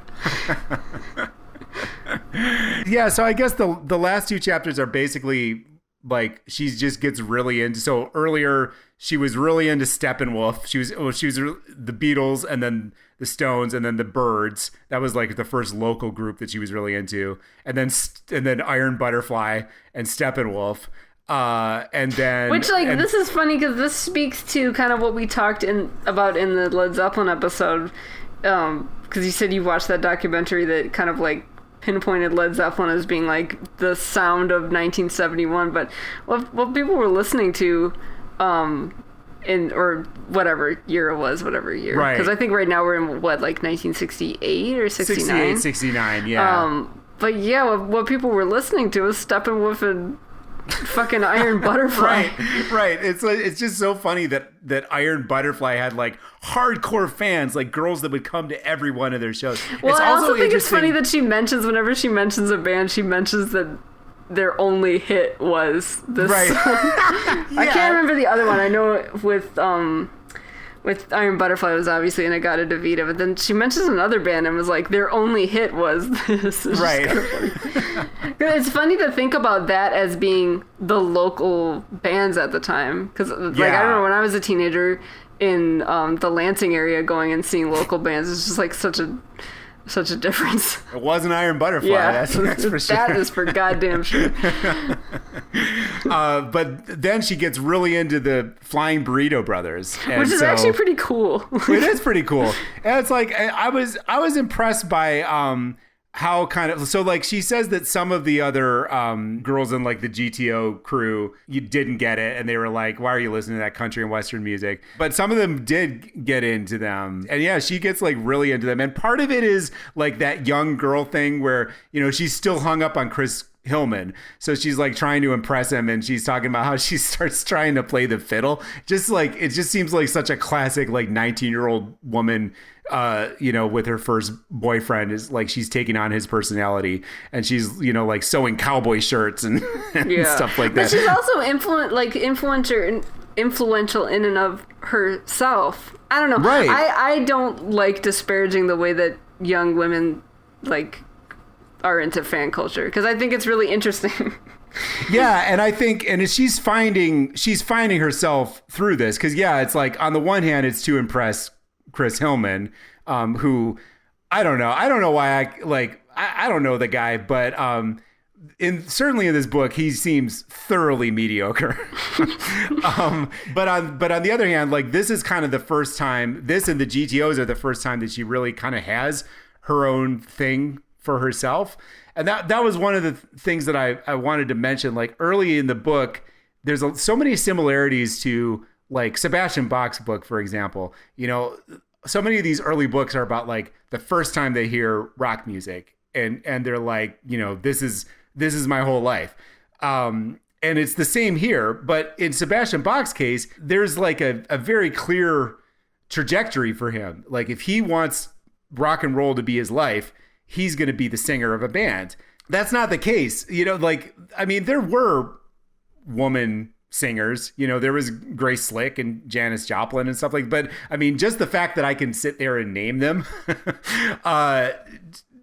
Yeah, so I guess the last two chapters are basically like she just gets really into. So earlier she was really into Steppenwolf. She was the Beatles, and then the Stones, and then the Byrds. That was like the first local group that she was really into, and then Iron Butterfly and Steppenwolf. And then this is funny because this speaks to kind of what we talked about in the Led Zeppelin episode. Because you said you watched that documentary that kind of like pinpointed Led Zeppelin as being like the sound of 1971, but what people were listening to or whatever year it was, right? Because I think right now we're in what, like 1968 or 69? 69, yeah. But yeah, what people were listening to was Steppenwolf and fucking Iron Butterfly. Right. It's just so funny that Iron Butterfly had like hardcore fans, like girls that would come to every one of their shows. Well, I also think it's funny that whenever she mentions a band, she mentions that their only hit was this song. Yeah. I can't remember the other one. I know with Iron Butterfly was obviously Inagata Davida, but then she mentions another band and was like, their only hit was this. Right. It's funny to think about that as being the local bands at the time. Because I remember when I was a teenager in the Lansing area going and seeing local bands, it's just like such a difference. It wasn't Iron Butterfly, that's for sure. That is for goddamn sure. But then she gets really into the Flying Burrito Brothers, which is actually pretty cool. It is pretty cool. And it's like I was impressed by how kind of, so like she says that some of the other girls in like the GTO crew, you didn't get it, and they were like, why are you listening to that country and western music? But some of them did get into them, and yeah, she gets like really into them. And part of it is like that young girl thing where, you know, she's still hung up on Chris Hillman, so she's like trying to impress him, and she's talking about how she starts trying to play the fiddle. Just like, it just seems like such a classic like 19-year-old woman, you know, with her first boyfriend, is like she's taking on his personality, and she's, you know, like sewing cowboy shirts and stuff like that. But she's also influential in and of herself. I don't know. Right. I don't like disparaging the way that young women like are into fan culture, because I think it's really interesting. Yeah, and I think, and she's finding herself through this, because yeah, it's like on the one hand, it's to impress Chris Hillman, who I don't know why I don't know the guy, but certainly in this book he seems thoroughly mediocre. But on the other hand, like this is kind of the first time, this and the GTOs are the first time that she really kind of has her own thing for herself. And that was one of the things that I wanted to mention. Like early in the book, there's so many similarities to like Sebastian Bach's book, for example. You know, so many of these early books are about like the first time they hear rock music, and they're like, you know, this is my whole life. And it's the same here, but in Sebastian Bach's case, there's like a very clear trajectory for him. Like if he wants rock and roll to be his life, he's going to be the singer of a band. That's not the case. You know, like, I mean, there were woman singers, you know, there was Grace Slick and Janis Joplin and stuff like, but I mean, just the fact that I can sit there and name them,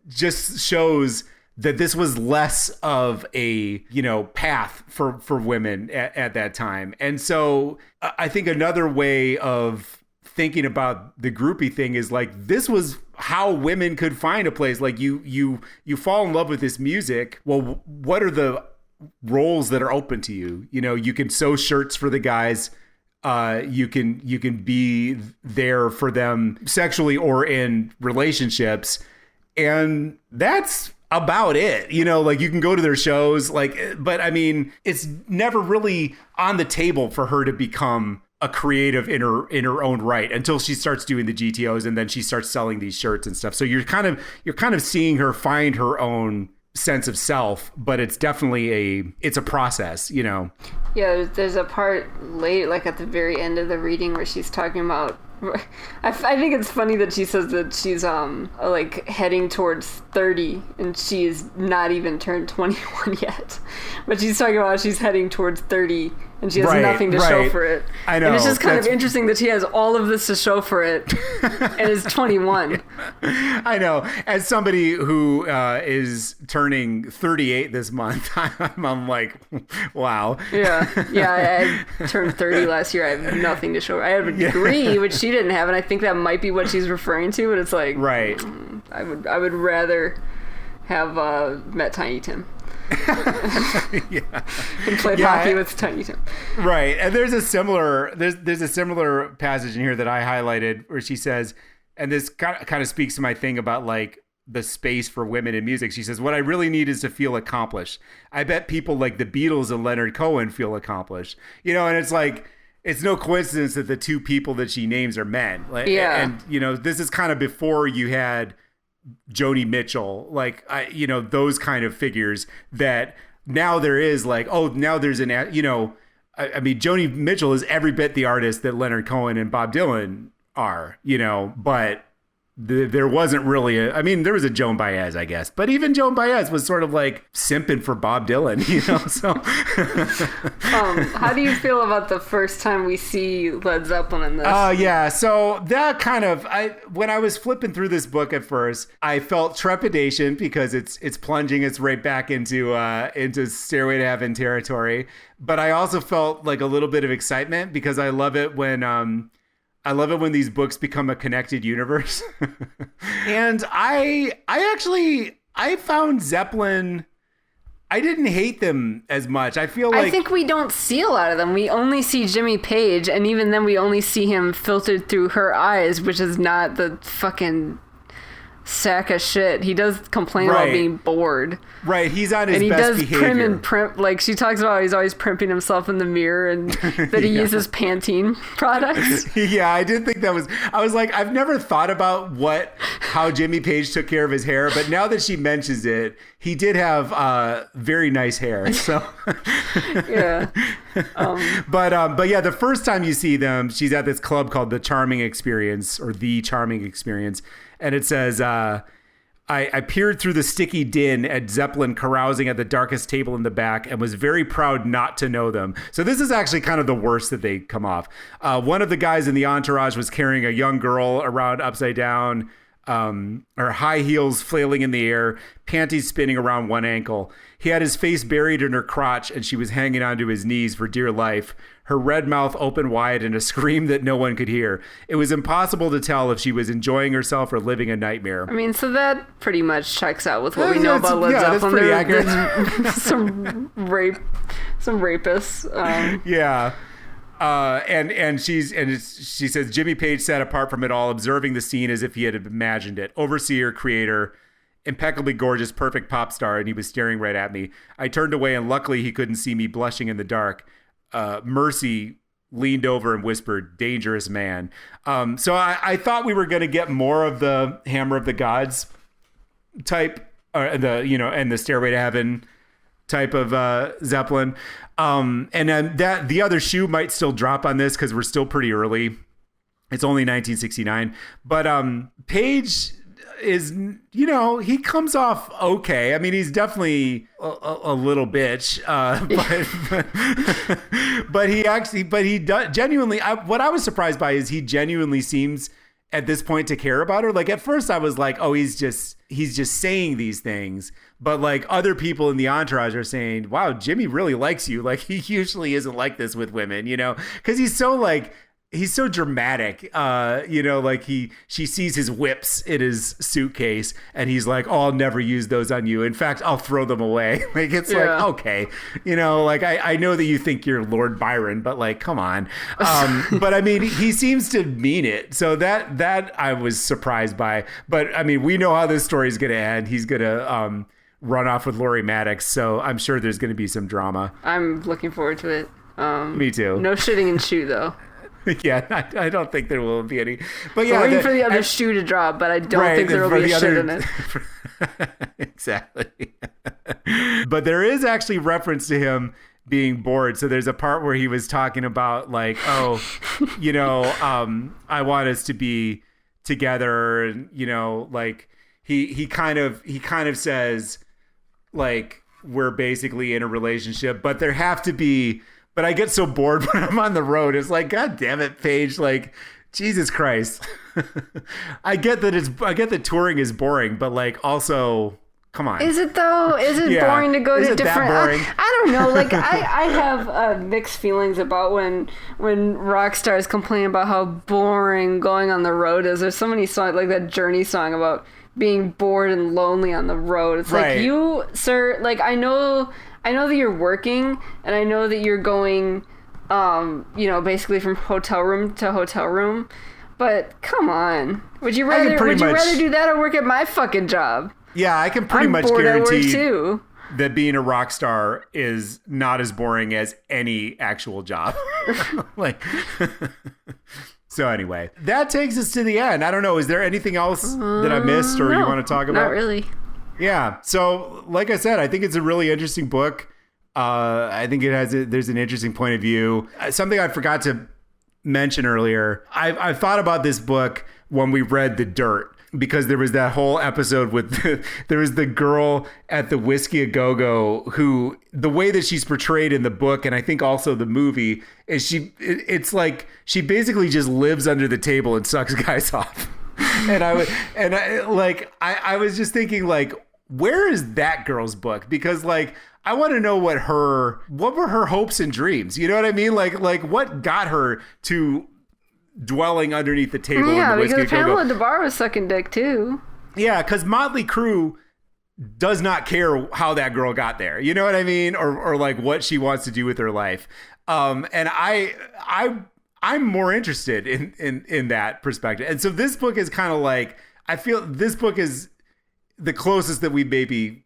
just shows that this was less of a, you know, path for women at that time. And so I think another way of thinking about the groupie thing is like, this was how women could find a place. Like you fall in love with this music. Well, what are the roles that are open to you? You know, you can sew shirts for the guys. You can be there for them sexually or in relationships. And that's about it. You know, like you can go to their shows, like, but I mean, it's never really on the table for her to become a creative in her own right until she starts doing the GTOs, and then she starts selling these shirts and stuff. So you're kind of seeing her find her own sense of self, but it's definitely it's a process, you know. Yeah, there's a part late, like at the very end of the reading, where she's talking about I think it's funny that she says that she's like heading towards 30 and she is not even turned 21 yet, but she's talking about she's heading towards 30 and she has nothing to show for it. I know. And it's just kind of interesting that she has all of this to show for it and is 21. I know. As somebody who is turning 38 this month, I'm like, wow. Yeah. I turned 30 last year. I have nothing to show. I have a degree, which she didn't have, and I think that might be what she's referring to. But it's like, right. I would rather have met Tiny Tim. And played hockey with Tiny Tim. Right. And there's a similar passage in here that I highlighted where she says, and this kind of speaks to my thing about like the space for women in music. She says, what I really need is to feel accomplished. I bet people like the Beatles and Leonard Cohen feel accomplished. You know, and it's like, it's no coincidence that the two people that she names are men. Like, and, you know, this is kind of before you had Joni Mitchell, like, those kind of figures that now there is like, now there's I mean, Joni Mitchell is every bit the artist that Leonard Cohen and Bob Dylan are, but there wasn't really there was a Joan Baez, I guess, but even Joan Baez was sort of like simping for Bob Dylan, so. How do you feel about the first time we see Led Zeppelin in this? Yeah. So that kind of, when I was flipping through this book at first, I felt trepidation because it's plunging its right back into Stairway to Heaven territory. But I also felt like a little bit of excitement because I love it when these books become a connected universe. And I found Zeppelin, I didn't hate them as much. I think we don't see a lot of them. We only see Jimmy Page, and even then we only see him filtered through her eyes, which is not the fucking sack of shit. He does complain about being bored. Right, he's on his best behavior. And he does primp, like she talks about how he's always primping himself in the mirror and that he uses Pantene products. Yeah, I did think I was like, I've never thought about how Jimmy Page took care of his hair, but now that she mentions it, he did have very nice hair. So yeah. But yeah, the first time you see them, she's at this club called The Charming Experience or The Charming Experience. And it says, I peered through the sticky din at Zeppelin carousing at the darkest table in the back and was very proud not to know them. So this is actually kind of the worst that they come off. One of the guys in the entourage was carrying a young girl around upside down, her high heels flailing in the air, panties spinning around one ankle. He had his face buried in her crotch and she was hanging onto his knees for dear life, her red mouth open wide in a scream that no one could hear. It was impossible to tell if she was enjoying herself or living a nightmare. I mean, so that pretty much checks out with what we know about Led Zeppelin. That's pretty accurate. some rapists. Yeah. And she says, Jimmy Page sat apart from it all, observing the scene as if he had imagined it. Overseer, creator, impeccably gorgeous, perfect pop star, and he was staring right at me. I turned away, and luckily he couldn't see me blushing in the dark. Mercy leaned over and whispered, dangerous man. So I thought we were going to get more of the Hammer of the Gods type, and the Stairway to Heaven type of Zeppelin. And then that the other shoe might still drop on this because we're still pretty early. It's only 1969, but Page is, he comes off okay. I mean, he's definitely a little bitch, but he genuinely, what I was surprised by is he genuinely seems at this point to care about her. Like at first I was like, oh, he's just saying these things, but like other people in the entourage are saying, wow, Jimmy really likes you. Like he usually isn't like this with women, because he's so dramatic, like she sees his whips in his suitcase and he's like, oh, I'll never use those on you. In fact, I'll throw them away. Like, it's like, okay, like I know that you think you're Lord Byron, but like, come on. But I mean, he seems to mean it. So that I was surprised by, but I mean, we know how this story is going to end. He's going to run off with Laurie Maddox. So I'm sure there's going to be some drama. I'm looking forward to it. Me too. No shitting in shoe though. Yeah, I don't think there will be any. But yeah, I'm waiting for the other shoe to drop, but I don't think there will be a shit in it. Exactly. But there is actually reference to him being bored. So there's a part where he was talking about like, oh, I want us to be together, and like he kind of says like we're basically in a relationship, but there have to be. But I get so bored when I'm on the road. It's like, God damn it, Paige! Like, Jesus Christ. I get that touring is boring, but like also. Come on. Is it though? Is it boring to go to different? That boring? I don't know. Like I have mixed feelings about when rock stars complain about how boring going on the road is. There's so many songs like that Journey song about being bored and lonely on the road. It's right. like you, sir. Like I know that you're working, and I know that you're going, basically from hotel room to hotel room. But come on, would you rather do that or work at my fucking job? Yeah, I can pretty much guarantee that being a rock star is not as boring as any actual job. So anyway, that takes us to the end. I don't know. Is there anything else that I missed or you want to talk about? Not really. Yeah. So like I said, I think it's a really interesting book. I think there's an interesting point of view. Something I forgot to mention earlier. I thought about this book when we read The Dirt. Because there was that whole episode with there was the girl at the Whiskey A Go-Go who the way that she's portrayed in the book and I think also the movie is it's like she basically just lives under the table and sucks guys off. And I was just thinking like, where is that girl's book? Because like I want to know what were her hopes and dreams? You know what I mean? Like what got her to dwelling underneath the table. Yeah, in the because Pamela DeBar was sucking dick too. Yeah, because Motley Crue does not care how that girl got there. You know what I mean? Or like what she wants to do with her life. And I'm more interested in that perspective. And so this book is kind of like, I feel this book is the closest that we maybe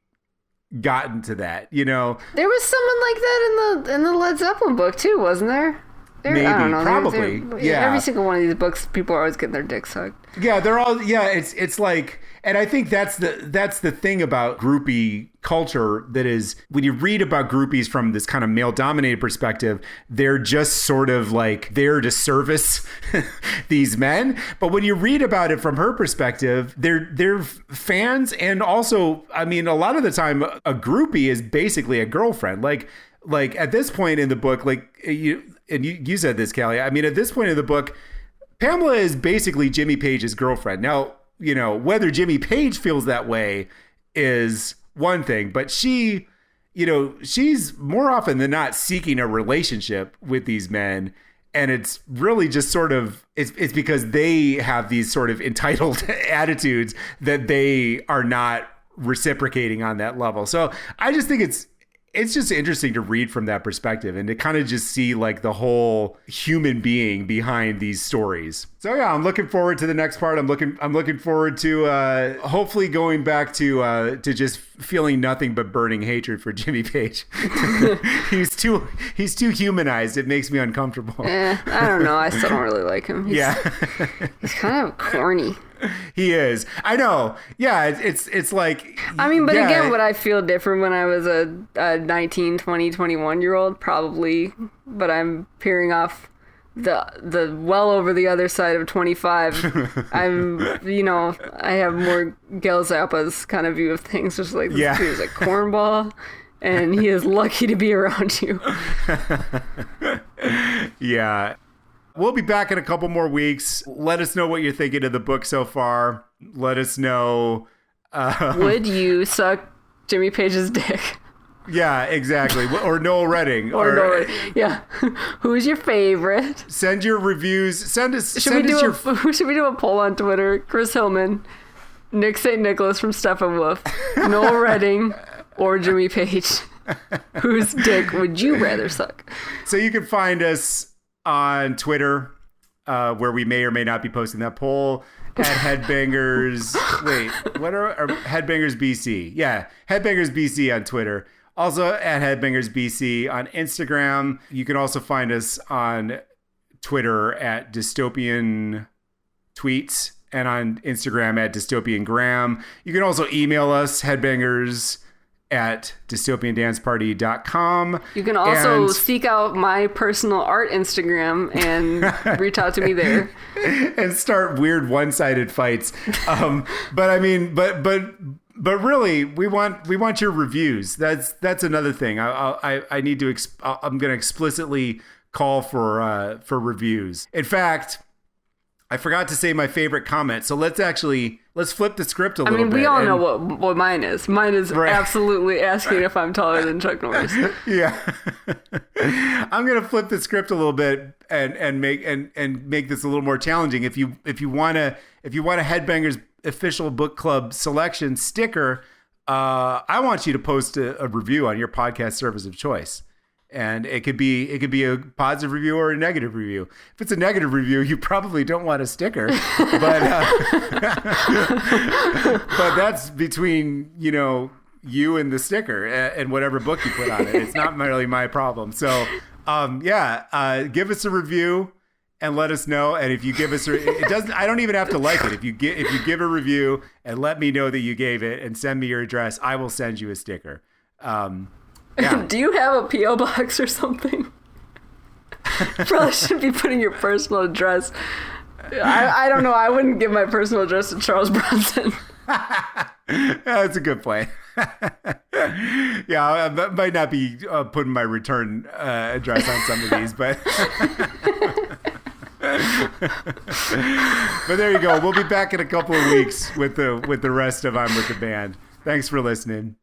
gotten to that, There was someone like that in the Led Zeppelin book too, wasn't there? Maybe, I don't know. probably. Yeah. Every single one of these books, people are always getting their dick sucked. Yeah, they're all. Yeah, it's like, and I think that's the thing about groupie culture. That is, when you read about groupies from this kind of male-dominated perspective, they're just sort of like there to service these men. But when you read about it from her perspective, they're fans, and also, I mean, a lot of the time, a groupie is basically a girlfriend. Like at this point in the book, like you said this, Callie. I mean, at this point in the book, Pamela is basically Jimmy Page's girlfriend. Now, whether Jimmy Page feels that way is one thing, but she's more often than not seeking a relationship with these men. And it's really just sort of, it's because they have these sort of entitled attitudes that they are not reciprocating on that level. So I just think it's just interesting to read from that perspective and to kind of just see like the whole human being behind these stories. So yeah, I'm looking forward to the next part. I'm looking forward to hopefully going back to just feeling nothing but burning hatred for Jimmy Page. He's too humanized. It makes me uncomfortable. I don't know. I still don't really like him. He's kind of corny. He is. I know. Yeah, it's like... I mean, but again, would I feel different when I was a 19, 20, 21-year-old? Probably. But I'm peering off the well over the other side of 25. I have more Gil Zappa's kind of view of things. Just like, this dude's a cornball, and he is lucky to be around you. Yeah. We'll be back in a couple more weeks. Let us know what you're thinking of the book so far. Let us know. Would you suck Jimmy Page's dick? Yeah, exactly. Or Noel Redding. Noel. Yeah. Who's your favorite? Send your reviews. Should we do a poll on Twitter? Chris Hillman, Nick St. Nicholas from Steppenwolf, Noel Redding, or Jimmy Page? Whose dick would you rather suck? So you can find us on Twitter, where we may or may not be posting that poll, at Headbangers. Wait, what are Headbangers BC? Yeah, Headbangers BC on Twitter. Also at Headbangers BC on Instagram. You can also find us on Twitter at Dystopian Tweets and on Instagram at Dystopian Graham. You can also email us, headbangers at dystopiandanceparty.com. You can also seek out my personal art Instagram and reach out to me there. And start weird one-sided fights. But I mean, but really, we want your reviews. That's another thing. I need to. I'm going to explicitly call for reviews. In fact, I forgot to say my favorite comment. So let's flip the script a little bit. We all know what mine is. Mine is absolutely asking if I'm taller than Chuck Norris. Yeah. I'm going to flip the script a little bit and make this a little more challenging. If you want a Headbangers official book club selection sticker, I want you to post a review on your podcast service of choice. And it could be a positive review or a negative review. If it's a negative review, you probably don't want a sticker, but that's between you and the sticker and whatever book you put on it. It's not really my problem. So give us a review and let us know. And if you give us I don't even have to like it. If you give a review and let me know that you gave it and send me your address, I will send you a sticker. Yeah. Do you have a P.O. box or something? Probably should be putting your personal address. I don't know. I wouldn't give my personal address to Charles Bronson. That's a good point. Yeah, I might not be putting my return address on some of these, but but there you go. We'll be back in a couple of weeks with the rest of I'm With the Band. Thanks for listening.